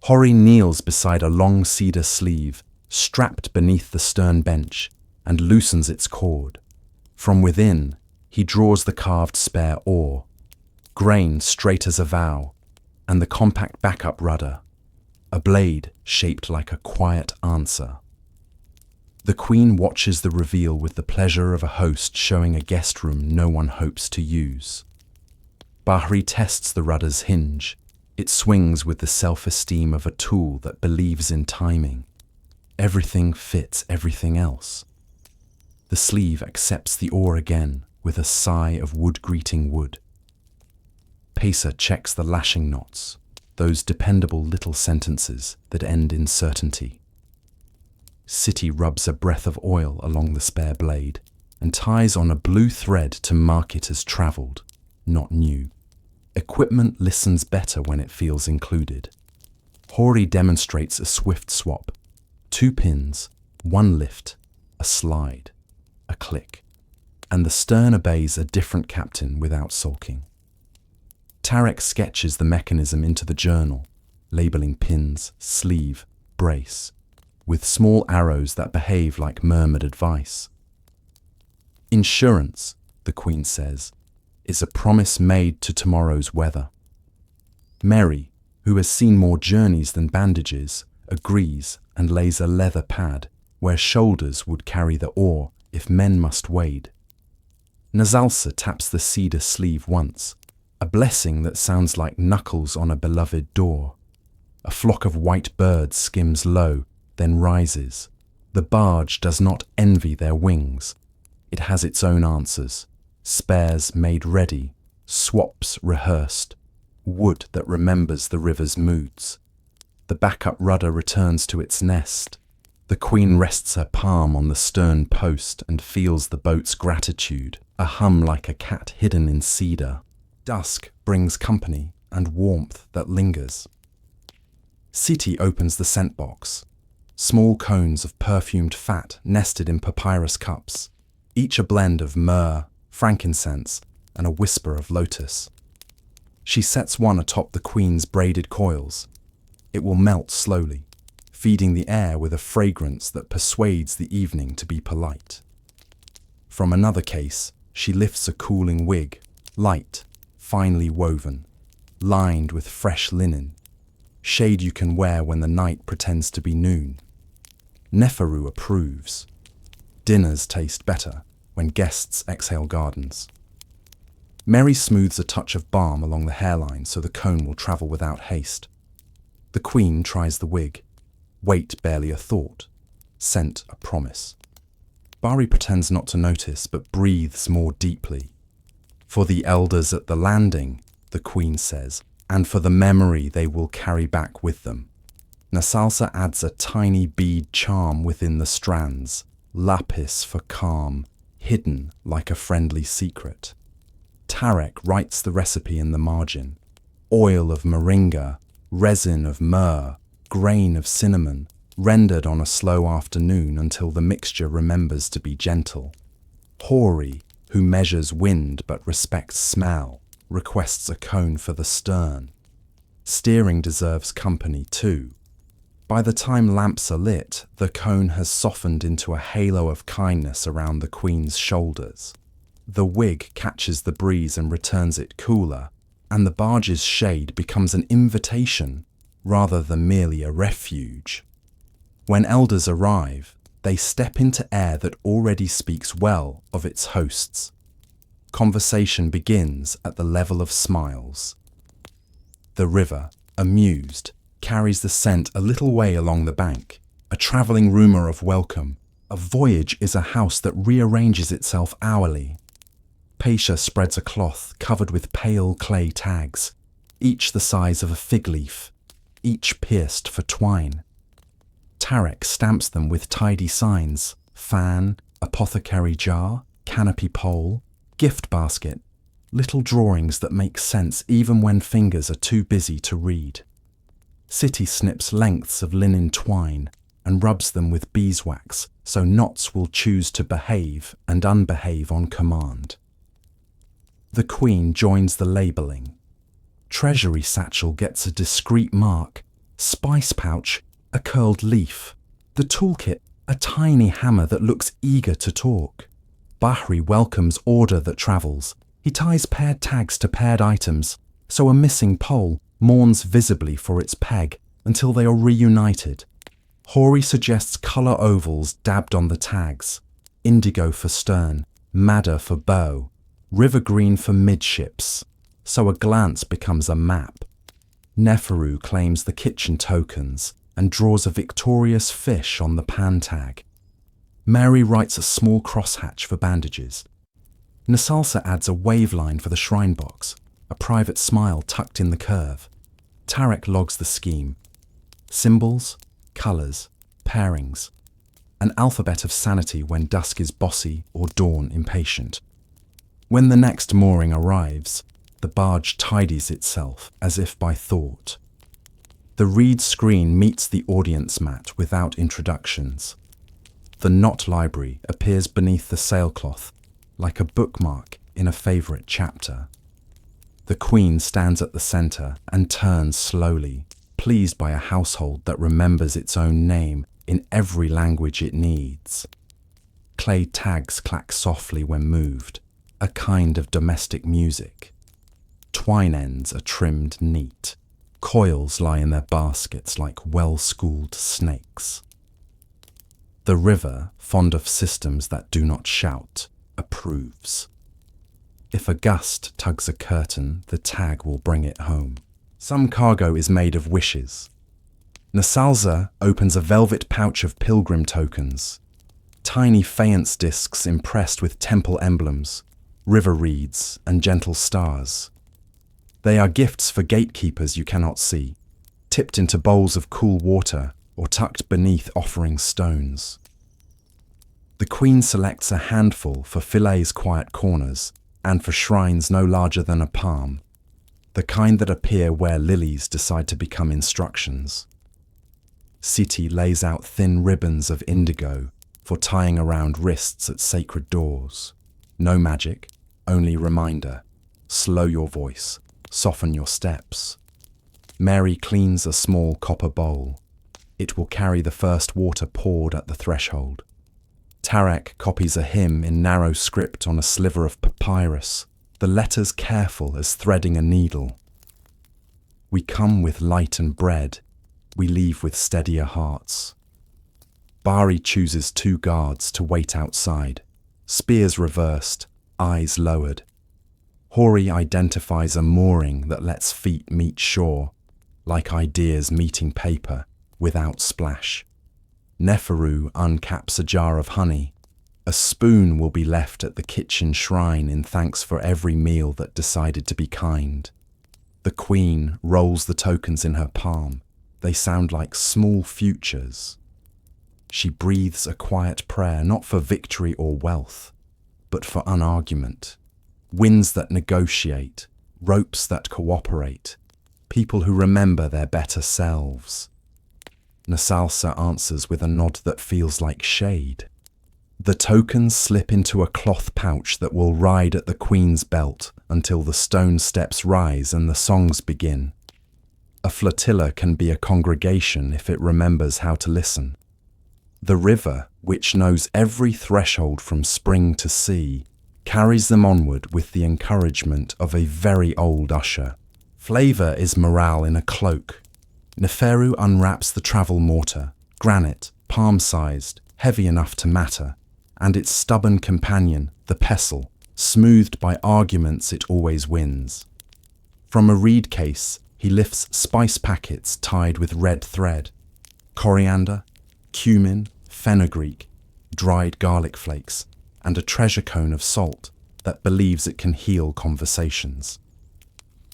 Hori kneels beside a long cedar sleeve, strapped beneath the stern bench, and loosens its cord. From within, he draws the carved spare oar, grain straight as a vow, and the compact backup rudder, a blade shaped like a quiet answer. The queen watches the reveal with the pleasure of a host showing a guest room no one hopes to use. Bahri tests the rudder's hinge. It swings with the self-esteem of a tool that believes in timing. Everything fits everything else. The sleeve accepts the oar again with a sigh of wood greeting wood. Pacer checks the lashing knots, those dependable little sentences that end in certainty. City rubs a breath of oil along the spare blade and ties on a blue thread to mark it as travelled, not new. Equipment listens better when it feels included. Hori demonstrates a swift swap. 2 pins, 1 lift, a slide, a click, and the stern obeys a different captain without sulking. Tarek sketches the mechanism into the journal, labeling pins, sleeve, brace, with small arrows that behave like murmured advice. Insurance, the queen says, is a promise made to tomorrow's weather. Meroë, who has seen more journeys than bandages, agrees and lays a leather pad where shoulders would carry the oar if men must wade. Nasalsa taps the cedar sleeve once, a blessing that sounds like knuckles on a beloved door. A flock of white birds skims low, then rises. The barge does not envy their wings. It has its own answers. Spares made ready, swaps rehearsed, wood that remembers the river's moods. The backup rudder returns to its nest. The queen rests her palm on the stern post and feels the boat's gratitude, a hum like a cat hidden in cedar. Dusk brings company and warmth that lingers. Siti opens the scent box. Small cones of perfumed fat nested in papyrus cups, each a blend of myrrh, frankincense, and a whisper of lotus. She sets one atop the queen's braided coils. It will melt slowly, feeding the air with a fragrance that persuades the evening to be polite. From another case, she lifts a cooling wig, light, finely woven, lined with fresh linen, shade you can wear when the night pretends to be noon. Neferu approves. Dinners taste better when guests exhale gardens. Meroë smooths a touch of balm along the hairline so the cone will travel without haste. The queen tries the wig. Weight barely a thought. Scent a promise. Bahri pretends not to notice but breathes more deeply. For the elders at the landing, the queen says, and for the memory they will carry back with them. Nasalsa adds a tiny bead charm within the strands, lapis for calm, hidden like a friendly secret. Tarek writes the recipe in the margin. Oil of moringa, resin of myrrh, grain of cinnamon, rendered on a slow afternoon until the mixture remembers to be gentle. Hori, who measures wind but respects smell, requests a cone for the stern. Steering deserves company too. By the time lamps are lit, the cone has softened into a halo of kindness around the queen's shoulders. The wig catches the breeze and returns it cooler, and the barge's shade becomes an invitation rather than merely a refuge. When elders arrive, they step into air that already speaks well of its hosts. Conversation begins at the level of smiles. The river, amused, carries the scent a little way along the bank, a travelling rumour of welcome. A voyage is a house that rearranges itself hourly. Paisha spreads a cloth covered with pale clay tags, each the size of a fig leaf, each pierced for twine. Tarek stamps them with tidy signs: fan, apothecary jar, canopy pole, gift basket, little drawings that make sense even when fingers are too busy to read. City snips lengths of linen twine and rubs them with beeswax so knots will choose to behave and unbehave on command. The queen joins the labelling. Treasury satchel gets a discreet mark, spice pouch, a curled leaf, the toolkit, a tiny hammer that looks eager to talk. Bahri welcomes order that travels. He ties paired tags to paired items, so a missing pole mourns visibly for its peg until they are reunited. Hori suggests colour ovals dabbed on the tags: indigo for stern, madder for bow, river green for midships, so a glance becomes a map. Neferu claims the kitchen tokens and draws a victorious fish on the pan tag. Mary writes a small crosshatch for bandages. Nasalsa adds a waveline for the shrine box, a private smile tucked in the curve. Tarek logs the scheme: symbols, colours, pairings, an alphabet of sanity when dusk is bossy or dawn impatient. When the next mooring arrives, the barge tidies itself as if by thought. The reed screen meets the audience mat without introductions. The knot library appears beneath the sailcloth, like a bookmark in a favourite chapter. The queen stands at the centre and turns slowly, pleased by a household that remembers its own name in every language it needs. Clay tags clack softly when moved, a kind of domestic music. Twine ends are trimmed neat. Coils lie in their baskets like well-schooled snakes. The river, fond of systems that do not shout, approves. If a gust tugs a curtain, the tag will bring it home. Some cargo is made of wishes. Nasalza opens a velvet pouch of pilgrim tokens. Tiny faience discs impressed with temple emblems, river reeds, and gentle stars. They are gifts for gatekeepers you cannot see, tipped into bowls of cool water or tucked beneath offering stones. The queen selects a handful for Philae's quiet corners and for shrines no larger than a palm, the kind that appear where lilies decide to become instructions. Siti lays out thin ribbons of indigo for tying around wrists at sacred doors. No magic, only reminder: slow your voice, soften your steps. Mary cleans a small copper bowl. It will carry the first water poured at the threshold. Tarek copies a hymn in narrow script on a sliver of papyrus, the letters careful as threading a needle. We come with light and bread, we leave with steadier hearts. Bari chooses 2 guards to wait outside, spears reversed, eyes lowered. Hori identifies a mooring that lets feet meet shore, like ideas meeting paper, without splash. Neferu uncaps a jar of honey. A spoon will be left at the kitchen shrine in thanks for every meal that decided to be kind. The queen rolls the tokens in her palm. They sound like small futures. She breathes a quiet prayer, not for victory or wealth, but for unargument. Winds that negotiate, ropes that cooperate, people who remember their better selves. Nasalsa answers with a nod that feels like shade. The tokens slip into a cloth pouch that will ride at the queen's belt until the stone steps rise and the songs begin. A flotilla can be a congregation if it remembers how to listen. The river, which knows every threshold from spring to sea, carries them onward with the encouragement of a very old usher. Flavor is morale in a cloak. Neferu unwraps the travel mortar, granite, palm-sized, heavy enough to matter, and its stubborn companion, the pestle, smoothed by arguments it always wins. From a reed case, he lifts spice packets tied with red thread, coriander, cumin, fenugreek, dried garlic flakes, and a treasure cone of salt that believes it can heal conversations.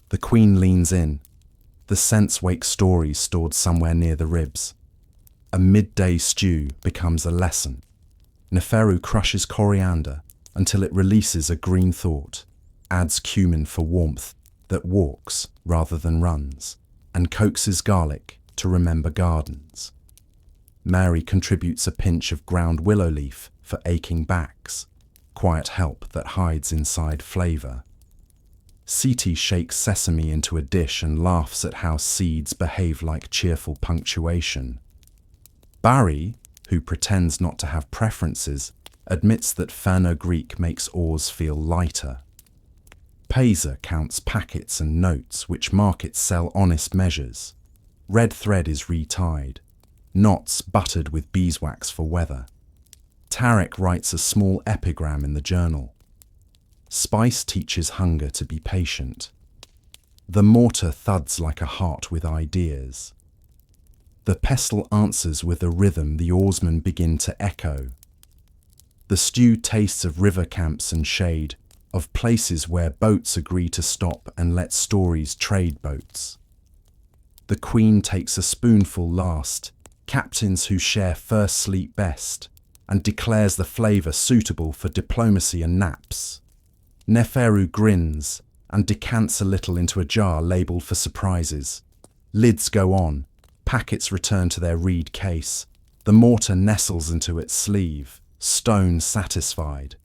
The queen leans in. The scents wake stories stored somewhere near the ribs. A midday stew becomes a lesson. Neferu crushes coriander until it releases a green thought, adds cumin for warmth that walks rather than runs, and coaxes garlic to remember gardens. Mary contributes a pinch of ground willow leaf for aching backs, quiet help that hides inside flavor. Seti shakes sesame into a dish and laughs at how seeds behave like cheerful punctuation. Barry, who pretends not to have preferences, admits that fenugreek makes oars feel lighter. Paiser counts packets and notes which markets sell honest measures. Red thread is retied, knots buttered with beeswax for weather. Tarek writes a small epigram in the journal. Spice teaches hunger to be patient. The mortar thuds like a heart with ideas. The pestle answers with a rhythm the oarsmen begin to echo. The stew tastes of river camps and shade, of places where boats agree to stop and let stories trade boats. The queen takes a spoonful last, captains who share first sleep best, and declares the flavour suitable for diplomacy and naps. Neferu grins and decants a little into a jar labelled for surprises. Lids go on, packets return to their reed case, the mortar nestles into its sleeve, stone satisfied.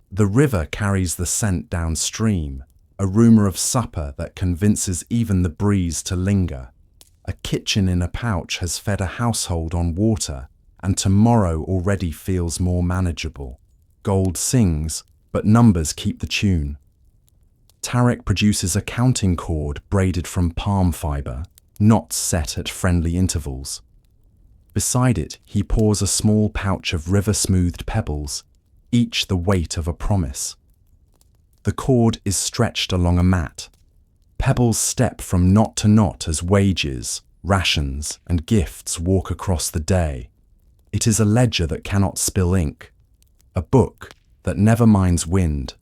The river carries the scent downstream, a rumour of supper that convinces even the breeze to linger. A kitchen in a pouch has fed a household on water, and tomorrow already feels more manageable. Gold sings, but numbers keep the tune. Tarek produces a counting cord braided from palm fibre, knots set at friendly intervals. Beside it, he pours a small pouch of river-smoothed pebbles, each the weight of a promise. The cord is stretched along a mat. Pebbles step from knot to knot as wages, rations, and gifts walk across the day. It is a ledger that cannot spill ink, a book that never minds wind.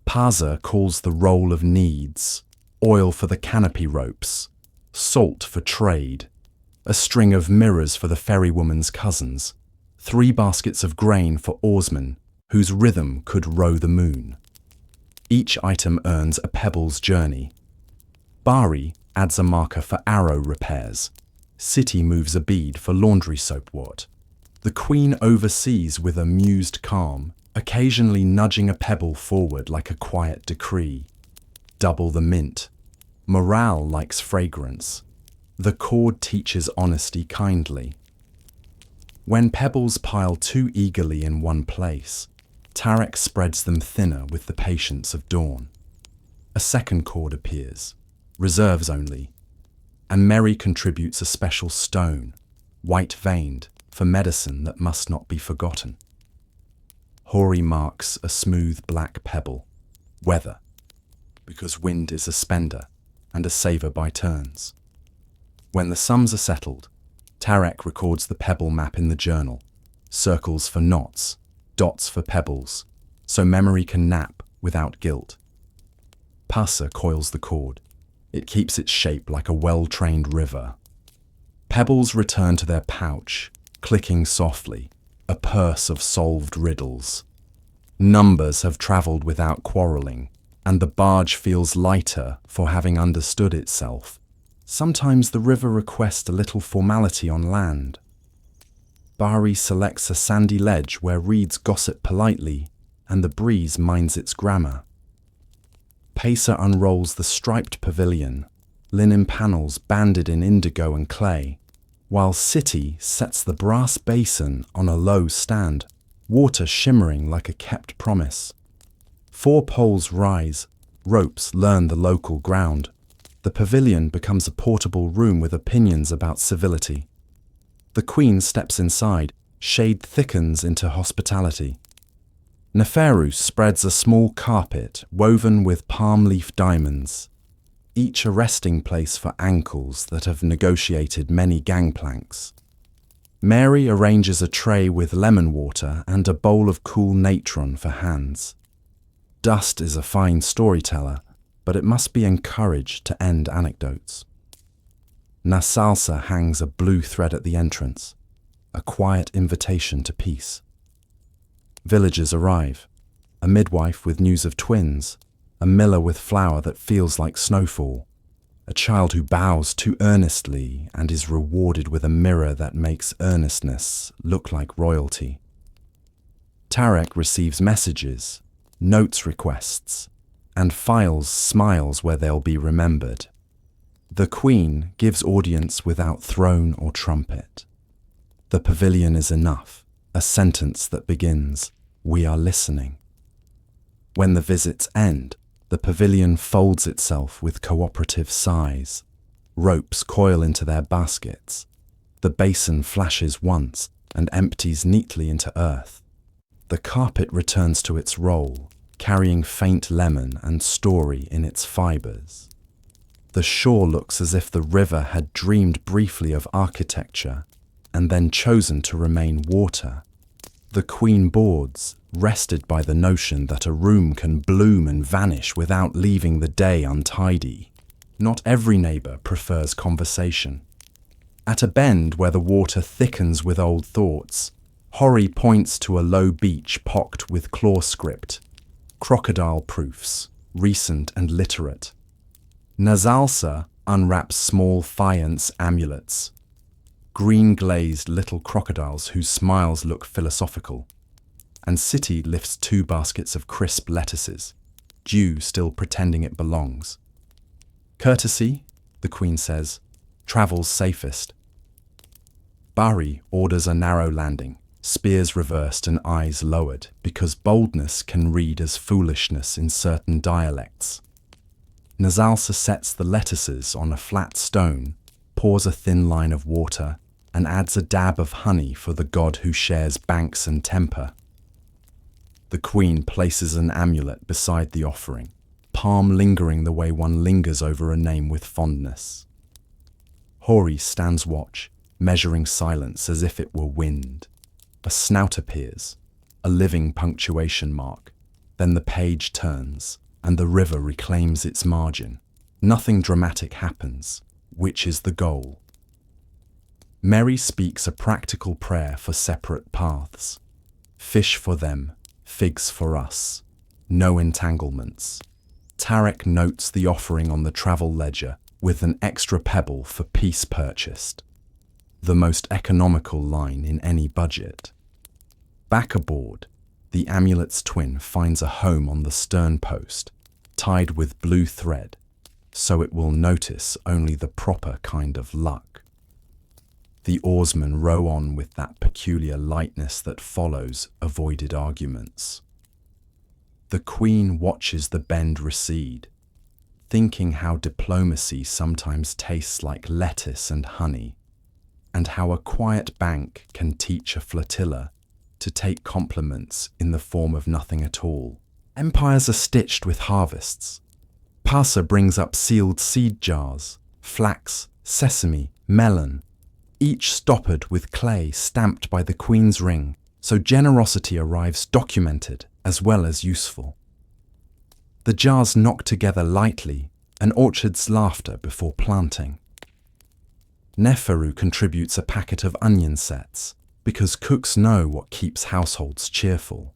Paza calls the roll of needs, oil for the canopy ropes, salt for trade, a string of mirrors for the ferrywoman's cousins, 3 baskets of grain for oarsmen whose rhythm could row the moon. Each item earns a pebble's journey. Bari adds a marker for arrow repairs. Seti moves a bead for laundry soap wart. The queen oversees with amused calm, occasionally nudging a pebble forward like a quiet decree. Double the mint. Morale likes fragrance. The cord teaches honesty kindly. When pebbles pile too eagerly in one place, Tarek spreads them thinner with the patience of dawn. A second cord appears, reserves only, and Meroë contributes a special stone, white-veined, for medicine that must not be forgotten. Hori marks a smooth black pebble, weather, because wind is a spender and a saver by turns. When the sums are settled, Tarek records the pebble map in the journal, circles for knots, dots for pebbles, so memory can nap without guilt. Pasa coils the cord. It keeps its shape like a well-trained river. Pebbles return to their pouch, clicking softly, a purse of solved riddles. Numbers have travelled without quarrelling, and the barge feels lighter for having understood itself. Sometimes the river requests a little formality on land. Bari selects a sandy ledge where reeds gossip politely, and the breeze minds its grammar. Pacer unrolls the striped pavilion, linen panels banded in indigo and clay, while City sets the brass basin on a low stand, water shimmering like a kept promise. 4 poles rise, ropes learn the local ground. The pavilion becomes a portable room with opinions about civility. The queen steps inside, shade thickens into hospitality. Neferu spreads a small carpet woven with palm leaf diamonds, each a resting place for ankles that have negotiated many gangplanks. Mary arranges a tray with lemon water and a bowl of cool natron for hands. Dust is a fine storyteller, but it must be encouraged to end anecdotes. Nasalsa hangs a blue thread at the entrance, a quiet invitation to peace. Villagers arrive, a midwife with news of twins, a miller with flour that feels like snowfall, a child who bows too earnestly and is rewarded with a mirror that makes earnestness look like royalty. Tarek receives messages, notes requests, and files smiles where they'll be remembered. The queen gives audience without throne or trumpet. The pavilion is enough, a sentence that begins, "We are listening." When the visits end, the pavilion folds itself with cooperative sighs. Ropes coil into their baskets. The basin flashes once and empties neatly into earth. The carpet returns to its role, carrying faint lemon and story in its fibers. The shore looks as if the river had dreamed briefly of architecture and then chosen to remain water. The queen boards, rested by the notion that a room can bloom and vanish without leaving the day untidy. Not every neighbour prefers conversation. At a bend where the water thickens with old thoughts, Hori points to a low beach pocked with claw script, crocodile proofs, recent and literate. Nazalsa unwraps small faience amulets, green-glazed little crocodiles whose smiles look philosophical, and City lifts 2 baskets of crisp lettuces, dew still pretending it belongs. Courtesy, the queen says, travels safest. Bari orders a narrow landing, spears reversed and eyes lowered, because boldness can read as foolishness in certain dialects. Nazalsa sets the lettuces on a flat stone, pours a thin line of water, and adds a dab of honey for the god who shares banks and temper. The queen places an amulet beside the offering, palm lingering the way one lingers over a name with fondness. Hori stands watch, measuring silence as if it were wind. A snout appears, a living punctuation mark. Then the page turns, and the river reclaims its margin. Nothing dramatic happens, which is the goal. Mary speaks a practical prayer for separate paths. Fish for them, figs for us. No entanglements. Tarek notes the offering on the travel ledger with an extra pebble for peace purchased. The most economical line in any budget. Back aboard, the amulet's twin finds a home on the stern post, tied with blue thread, so it will notice only the proper kind of luck. The oarsmen row on with that peculiar lightness that follows avoided arguments. The queen watches the bend recede, thinking how diplomacy sometimes tastes like lettuce and honey, and how a quiet bank can teach a flotilla to take compliments in the form of nothing at all. Empires are stitched with harvests. Pasa brings up sealed seed jars, flax, sesame, melon, each stoppered with clay stamped by the queen's ring, so generosity arrives documented as well as useful. The jars knock together lightly, an orchard's laughter before planting. Neferu contributes a packet of onion sets, because cooks know what keeps households cheerful.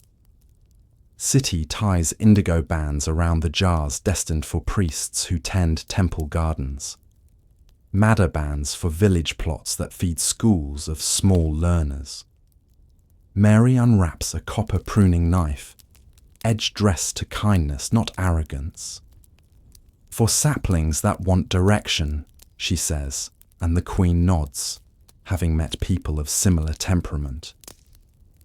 City ties indigo bands around the jars destined for priests who tend temple gardens. Madder bands for village plots that feed schools of small learners. Mary unwraps a copper pruning knife, edge dressed to kindness, not arrogance. For saplings that want direction, she says, and the queen nods, having met people of similar temperament.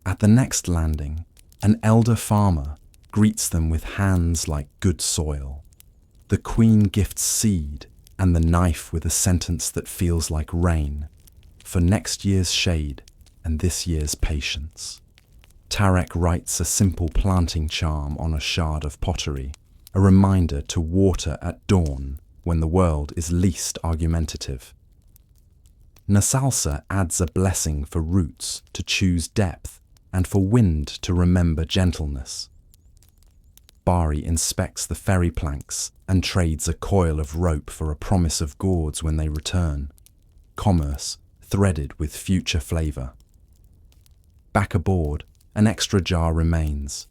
At the next landing, an elder farmer greets them with hands like good soil. The queen gifts seed and the knife with a sentence that feels like rain, for next year's shade and this year's patience. Tarek writes a simple planting charm on a shard of pottery, a reminder to water at dawn when the world is least argumentative. Nasalsa adds a blessing for roots to choose depth and for wind to remember gentleness. Bari inspects the ferry planks and trades a coil of rope for a promise of gourds when they return, commerce threaded with future flavour. Back aboard, an extra jar remains,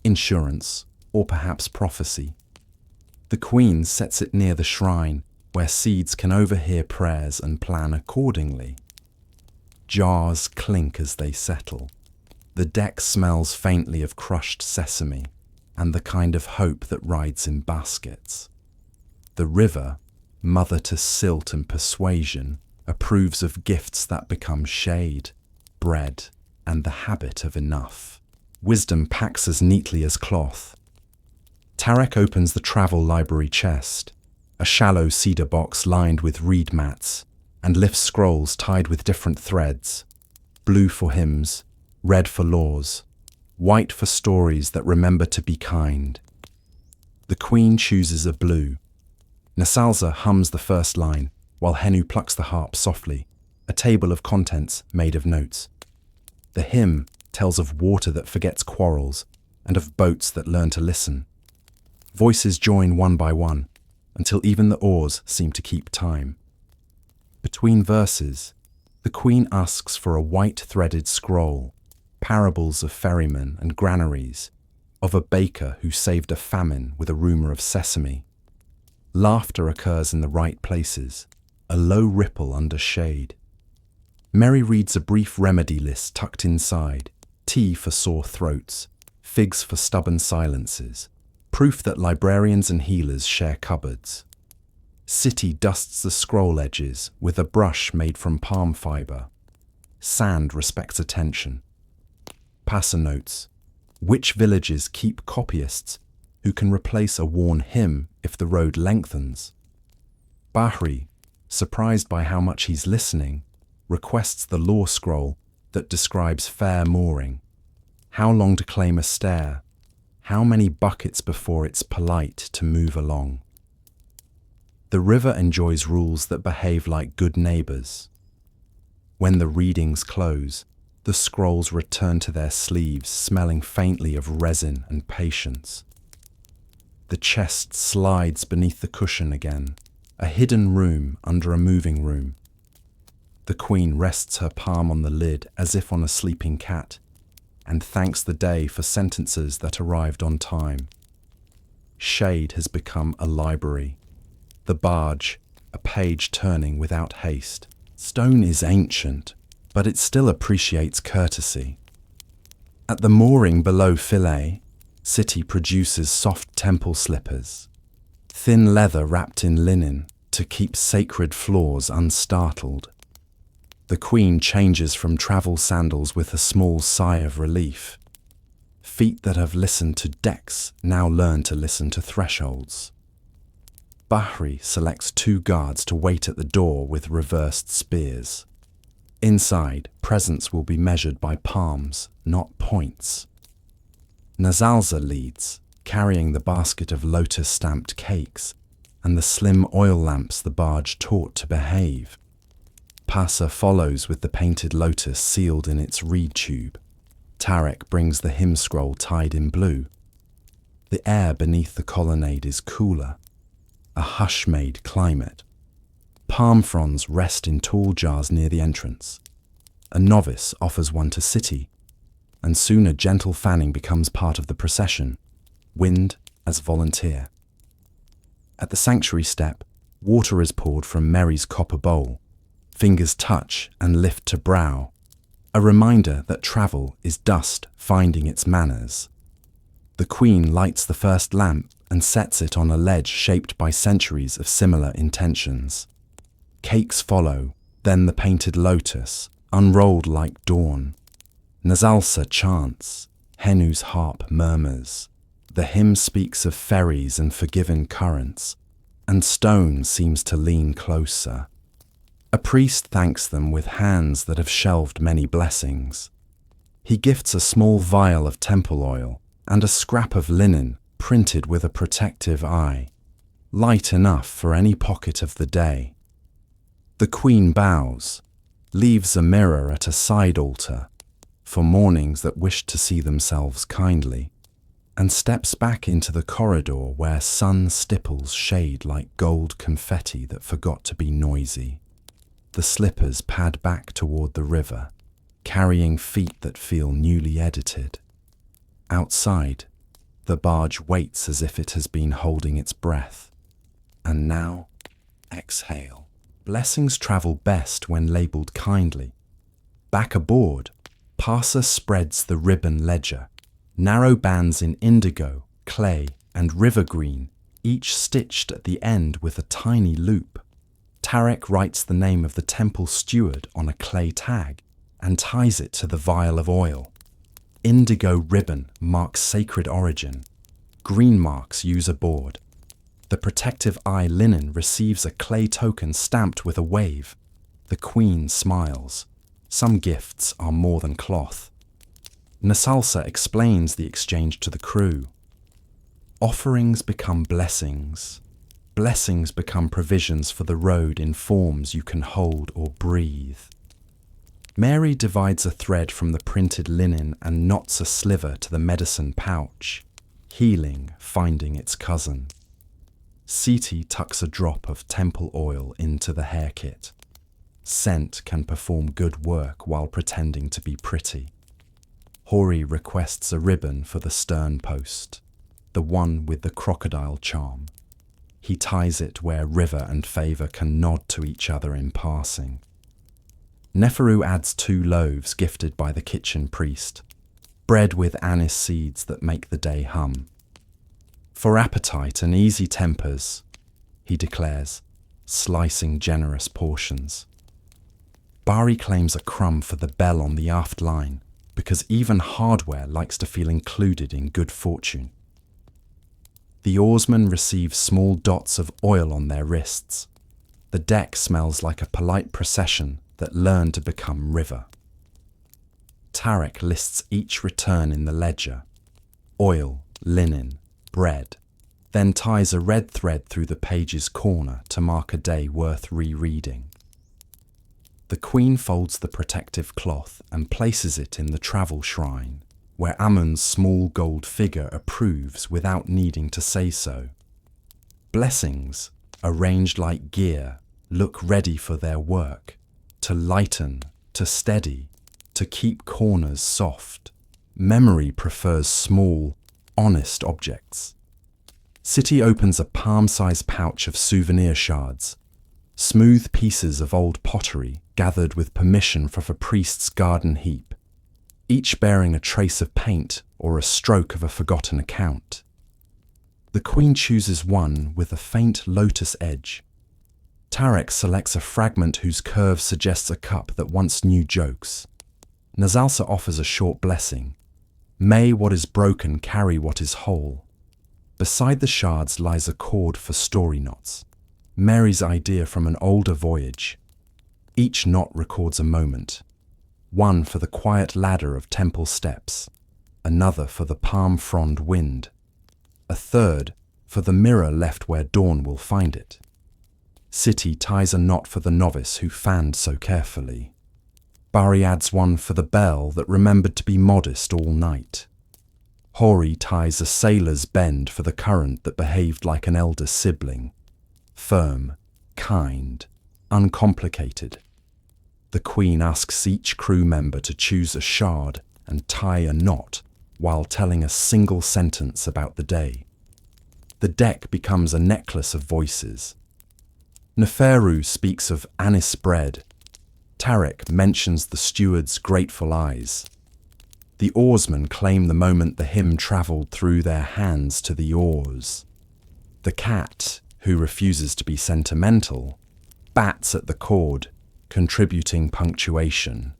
insurance or perhaps prophecy. The queen sets it near the shrine where seeds can overhear prayers and plan accordingly. Jars clink as they settle. The deck smells faintly of crushed sesame and the kind of hope that rides in baskets. The river, mother to silt and persuasion, approves of gifts that become shade, bread, and the habit of enough. Wisdom packs as neatly as cloth. Tarek opens the travel library chest, a shallow cedar box lined with reed mats, and lifts scrolls tied with different threads, blue for hymns, red for laws, white for stories that remember to be kind. The queen chooses a blue. Nasalza hums the first line, while Henu plucks the harp softly, a table of contents made of notes. The hymn tells of water that forgets quarrels and of boats that learn to listen. Voices join one by one, until even the oars seem to keep time. Between verses, the queen asks for a white-threaded scroll, parables of ferrymen and granaries, of a baker who saved a famine with a rumour of sesame. Laughter occurs in the right places, a low ripple under shade. Meroë reads a brief remedy list tucked inside, tea for sore throats, figs for stubborn silences, proof that librarians and healers share cupboards. City dusts the scroll edges with a brush made from palm fibre. Sand respects attention. Passer notes, which villages keep copyists who can replace a worn hymn if the road lengthens? Bahri, surprised by how much he's listening, requests the law scroll that describes fair mooring. How long to claim a stair? How many buckets before it's polite to move along? The river enjoys rules that behave like good neighbours. When the readings close, the scrolls return to their sleeves, smelling faintly of resin and patience. The chest slides beneath the cushion again, a hidden room under a moving room. The queen rests her palm on the lid as if on a sleeping cat, and thanks the day for sentences that arrived on time. Shade has become a library. The barge, a page turning without haste. Stone is ancient, but it still appreciates courtesy. At the mooring below Philae, City produces soft temple slippers, thin leather wrapped in linen to keep sacred floors unstartled. The queen changes from travel sandals with a small sigh of relief. Feet that have listened to decks now learn to listen to thresholds. Bahri selects 2 guards to wait at the door with reversed spears. Inside, presence will be measured by palms, not points. Nazalza leads, carrying the basket of lotus-stamped cakes and the slim oil lamps the barge taught to behave. Pasa follows with the painted lotus sealed in its reed tube. Tarek brings the hymn scroll tied in blue. The air beneath the colonnade is cooler, a hush-made climate. Palm fronds rest in tall jars near the entrance. A novice offers one to City, and soon a gentle fanning becomes part of the procession, wind as volunteer. At the sanctuary step, water is poured from Meroë's copper bowl. Fingers touch and lift to brow, a reminder that travel is dust finding its manners. The queen lights the first lamp and sets it on a ledge shaped by centuries of similar intentions. Cakes follow, then the painted lotus, unrolled like dawn. Nasalsa chants, Henu's harp murmurs. The hymn speaks of ferries and forgiven currents, and stone seems to lean closer. A priest thanks them with hands that have shelved many blessings. He gifts a small vial of temple oil and a scrap of linen printed with a protective eye, light enough for any pocket of the day. The queen bows, leaves a mirror at a side altar for mornings that wish to see themselves kindly, and steps back into the corridor where sun stipples shade like gold confetti that forgot to be noisy. The slippers pad back toward the river, carrying feet that feel newly edited. Outside, the barge waits as if it has been holding its breath. And now, exhale. Blessings travel best when labelled kindly. Back aboard, passer spreads the ribbon ledger, narrow bands in indigo, clay, and river green, each stitched at the end with a tiny loop. Tarek writes the name of the temple steward on a clay tag and ties it to the vial of oil. Indigo ribbon marks sacred origin. Green marks use a board. The protective eye linen receives a clay token stamped with a wave. The queen smiles. Some gifts are more than cloth. Nasalsa explains the exchange to the crew. Offerings become blessings. Blessings become provisions for the road in forms you can hold or breathe. Mary divides a thread from the printed linen and knots a sliver to the medicine pouch, healing finding its cousin. Seti tucks a drop of temple oil into the hair kit. Scent can perform good work while pretending to be pretty. Hori requests a ribbon for the stern post, the one with the crocodile charm. He ties it where river and favour can nod to each other in passing. Neferu adds 2 loaves gifted by the kitchen priest, bread with anise seeds that make the day hum. For appetite and easy tempers, he declares, slicing generous portions. Bari claims a crumb for the bell on the aft line, because even hardware likes to feel included in good fortune. The oarsmen receive small dots of oil on their wrists. The deck smells like a polite procession that learned to become river. Tarek lists each return in the ledger: oil, linen, bread, then ties a red thread through the page's corner to mark a day worth rereading. The queen folds the protective cloth and places it in the travel shrine, where Amun's small gold figure approves without needing to say so. Blessings, arranged like gear, look ready for their work, to lighten, to steady, to keep corners soft. Memory prefers small, honest objects. Seti opens a palm-sized pouch of souvenir shards, smooth pieces of old pottery gathered with permission from a priest's garden heap, each bearing a trace of paint or a stroke of a forgotten account. The queen chooses one with a faint lotus edge. Tarek selects a fragment whose curve suggests a cup that once knew jokes. Nasalsa offers a short blessing. May what is broken carry what is whole. Beside the shards lies a cord for story knots, Mary's idea from an older voyage. Each knot records a moment. One for the quiet ladder of temple steps, another for the palm frond wind, a third for the mirror left where dawn will find it. Seti ties a knot for the novice who fanned so carefully. Bari adds one for the bell that remembered to be modest all night. Hori ties a sailor's bend for the current that behaved like an elder sibling, firm, kind, uncomplicated. The queen asks each crew member to choose a shard and tie a knot while telling a single sentence about the day. The deck becomes a necklace of voices. Neferu speaks of anise bread. Tarek mentions the steward's grateful eyes. The oarsmen claim the moment the hymn travelled through their hands to the oars. The cat, who refuses to be sentimental, bats at the cord, contributing punctuation.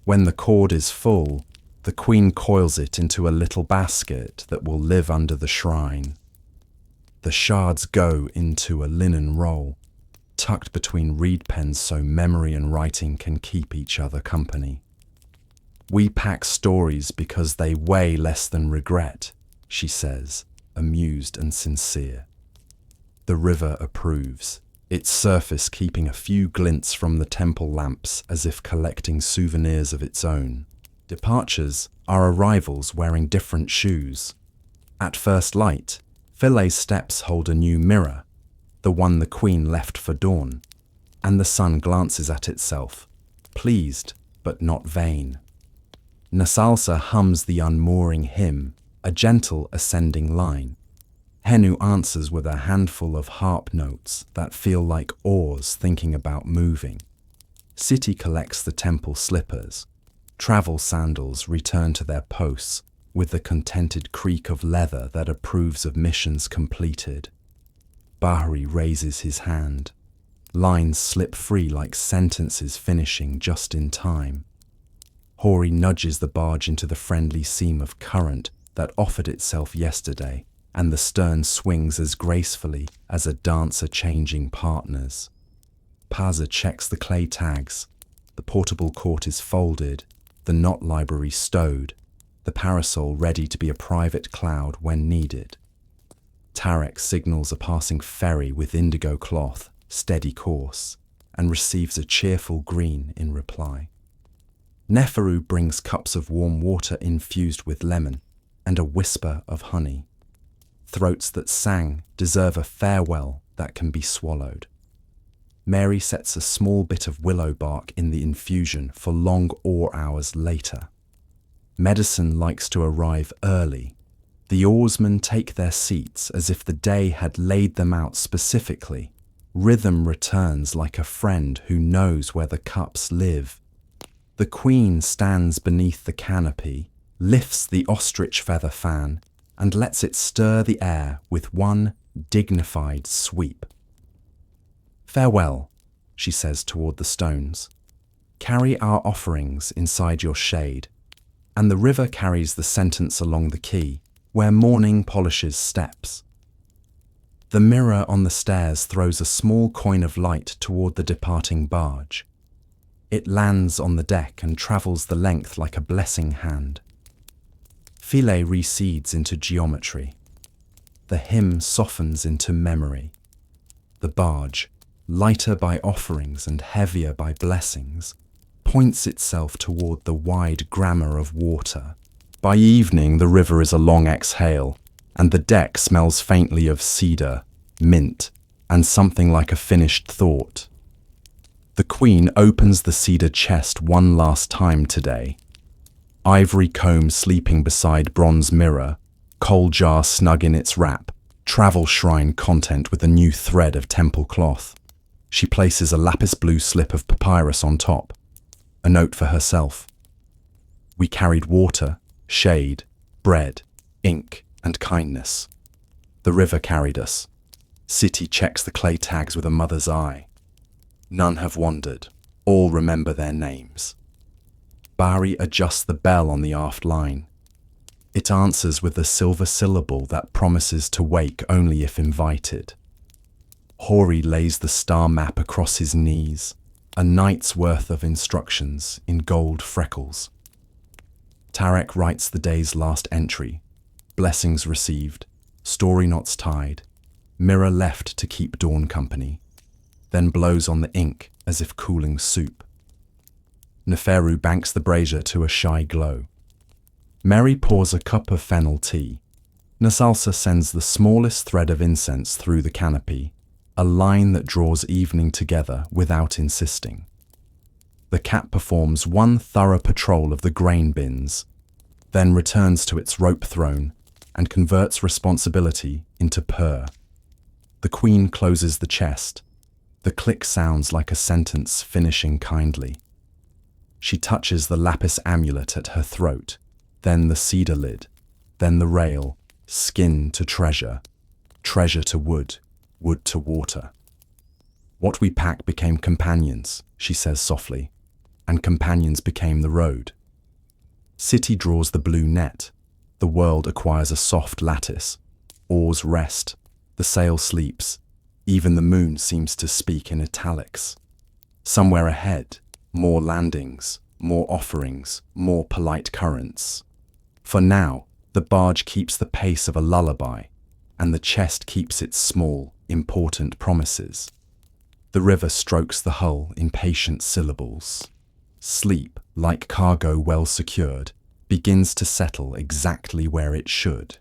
When the cord is full, the queen coils it into a little basket that will live under the shrine. The shards go into a linen roll, tucked between reed pens so memory and writing can keep each other company. We pack stories because they weigh less than regret, she says, amused and sincere. The river approves, its surface keeping a few glints from the temple lamps as if collecting souvenirs of its own. Departures are arrivals wearing different shoes. At first light, Philae's steps hold a new mirror, the one the queen left for dawn, and the sun glances at itself, pleased but not vain. Nasalsa hums the unmooring hymn, a gentle ascending line. Henu answers with a handful of harp notes that feel like oars thinking about moving. City collects the temple slippers. Travel sandals return to their posts with the contented creak of leather that approves of missions completed. Bahri raises his hand. Lines slip free like sentences finishing just in time. Hori nudges the barge into the friendly seam of current that offered itself yesterday, and the stern swings as gracefully as a dancer changing partners. Paza checks the clay tags. The portable court is folded, the knot library stowed, the parasol ready to be a private cloud when needed. Tarek signals a passing ferry with indigo cloth, steady course, and receives a cheerful green in reply. Neferu brings cups of warm water infused with lemon and a whisper of honey. Throats that sang deserve a farewell that can be swallowed. Mary sets a small bit of willow bark in the infusion for long oar hours later. Medicine likes to arrive early. The oarsmen take their seats as if the day had laid them out specifically. Rhythm returns like a friend who knows where the cups live. The queen stands beneath the canopy, lifts the ostrich-feather fan, and lets it stir the air with one dignified sweep. "Farewell," she says toward the stones. "Carry our offerings inside your shade." And the river carries the sentence along the quay, where morning polishes steps. The mirror on the stairs throws a small coin of light toward the departing barge. It lands on the deck and travels the length like a blessing hand. Philae recedes into geometry. The hymn softens into memory. The barge, lighter by offerings and heavier by blessings, points itself toward the wide grammar of water. By evening, the river is a long exhale, and the deck smells faintly of cedar, mint, and something like a finished thought. The queen opens the cedar chest one last time today. Ivory comb sleeping beside bronze mirror, kohl jar snug in its wrap, travel shrine content with a new thread of temple cloth. She places a lapis blue slip of papyrus on top. A note for herself. "We carried water, shade, bread, ink, and kindness. The river carried us." City checks the clay tags with a mother's eye. None have wandered. All remember their names. Bahri adjusts the bell on the aft line. It answers with a silver syllable that promises to wake only if invited. Hori lays the star map across his knees, a night's worth of instructions in gold freckles. Tarek writes the day's last entry. Blessings received, story knots tied, mirror left to keep dawn company, then blows on the ink as if cooling soup. Neferu banks the brazier to a shy glow. Mary pours a cup of fennel tea. Nasalsa sends the smallest thread of incense through the canopy, a line that draws evening together without insisting. The cat performs one thorough patrol of the grain bins, then returns to its rope throne and converts responsibility into purr. The queen closes the chest. The click sounds like a sentence finishing kindly. She touches the lapis amulet at her throat, then the cedar lid, then the rail, skin to treasure. treasure to wood, wood to water. What we pack became companions, she says softly, and companions became the road. City draws the blue net, the world acquires a soft lattice, oars rest, the sail sleeps, even the moon seems to speak in italics. Somewhere ahead, more landings, more offerings, more polite currents. For now, the barge keeps the pace of a lullaby, and the chest keeps its small, important promises. The river strokes the hull in patient syllables. Sleep, like cargo well secured, begins to settle exactly where it should.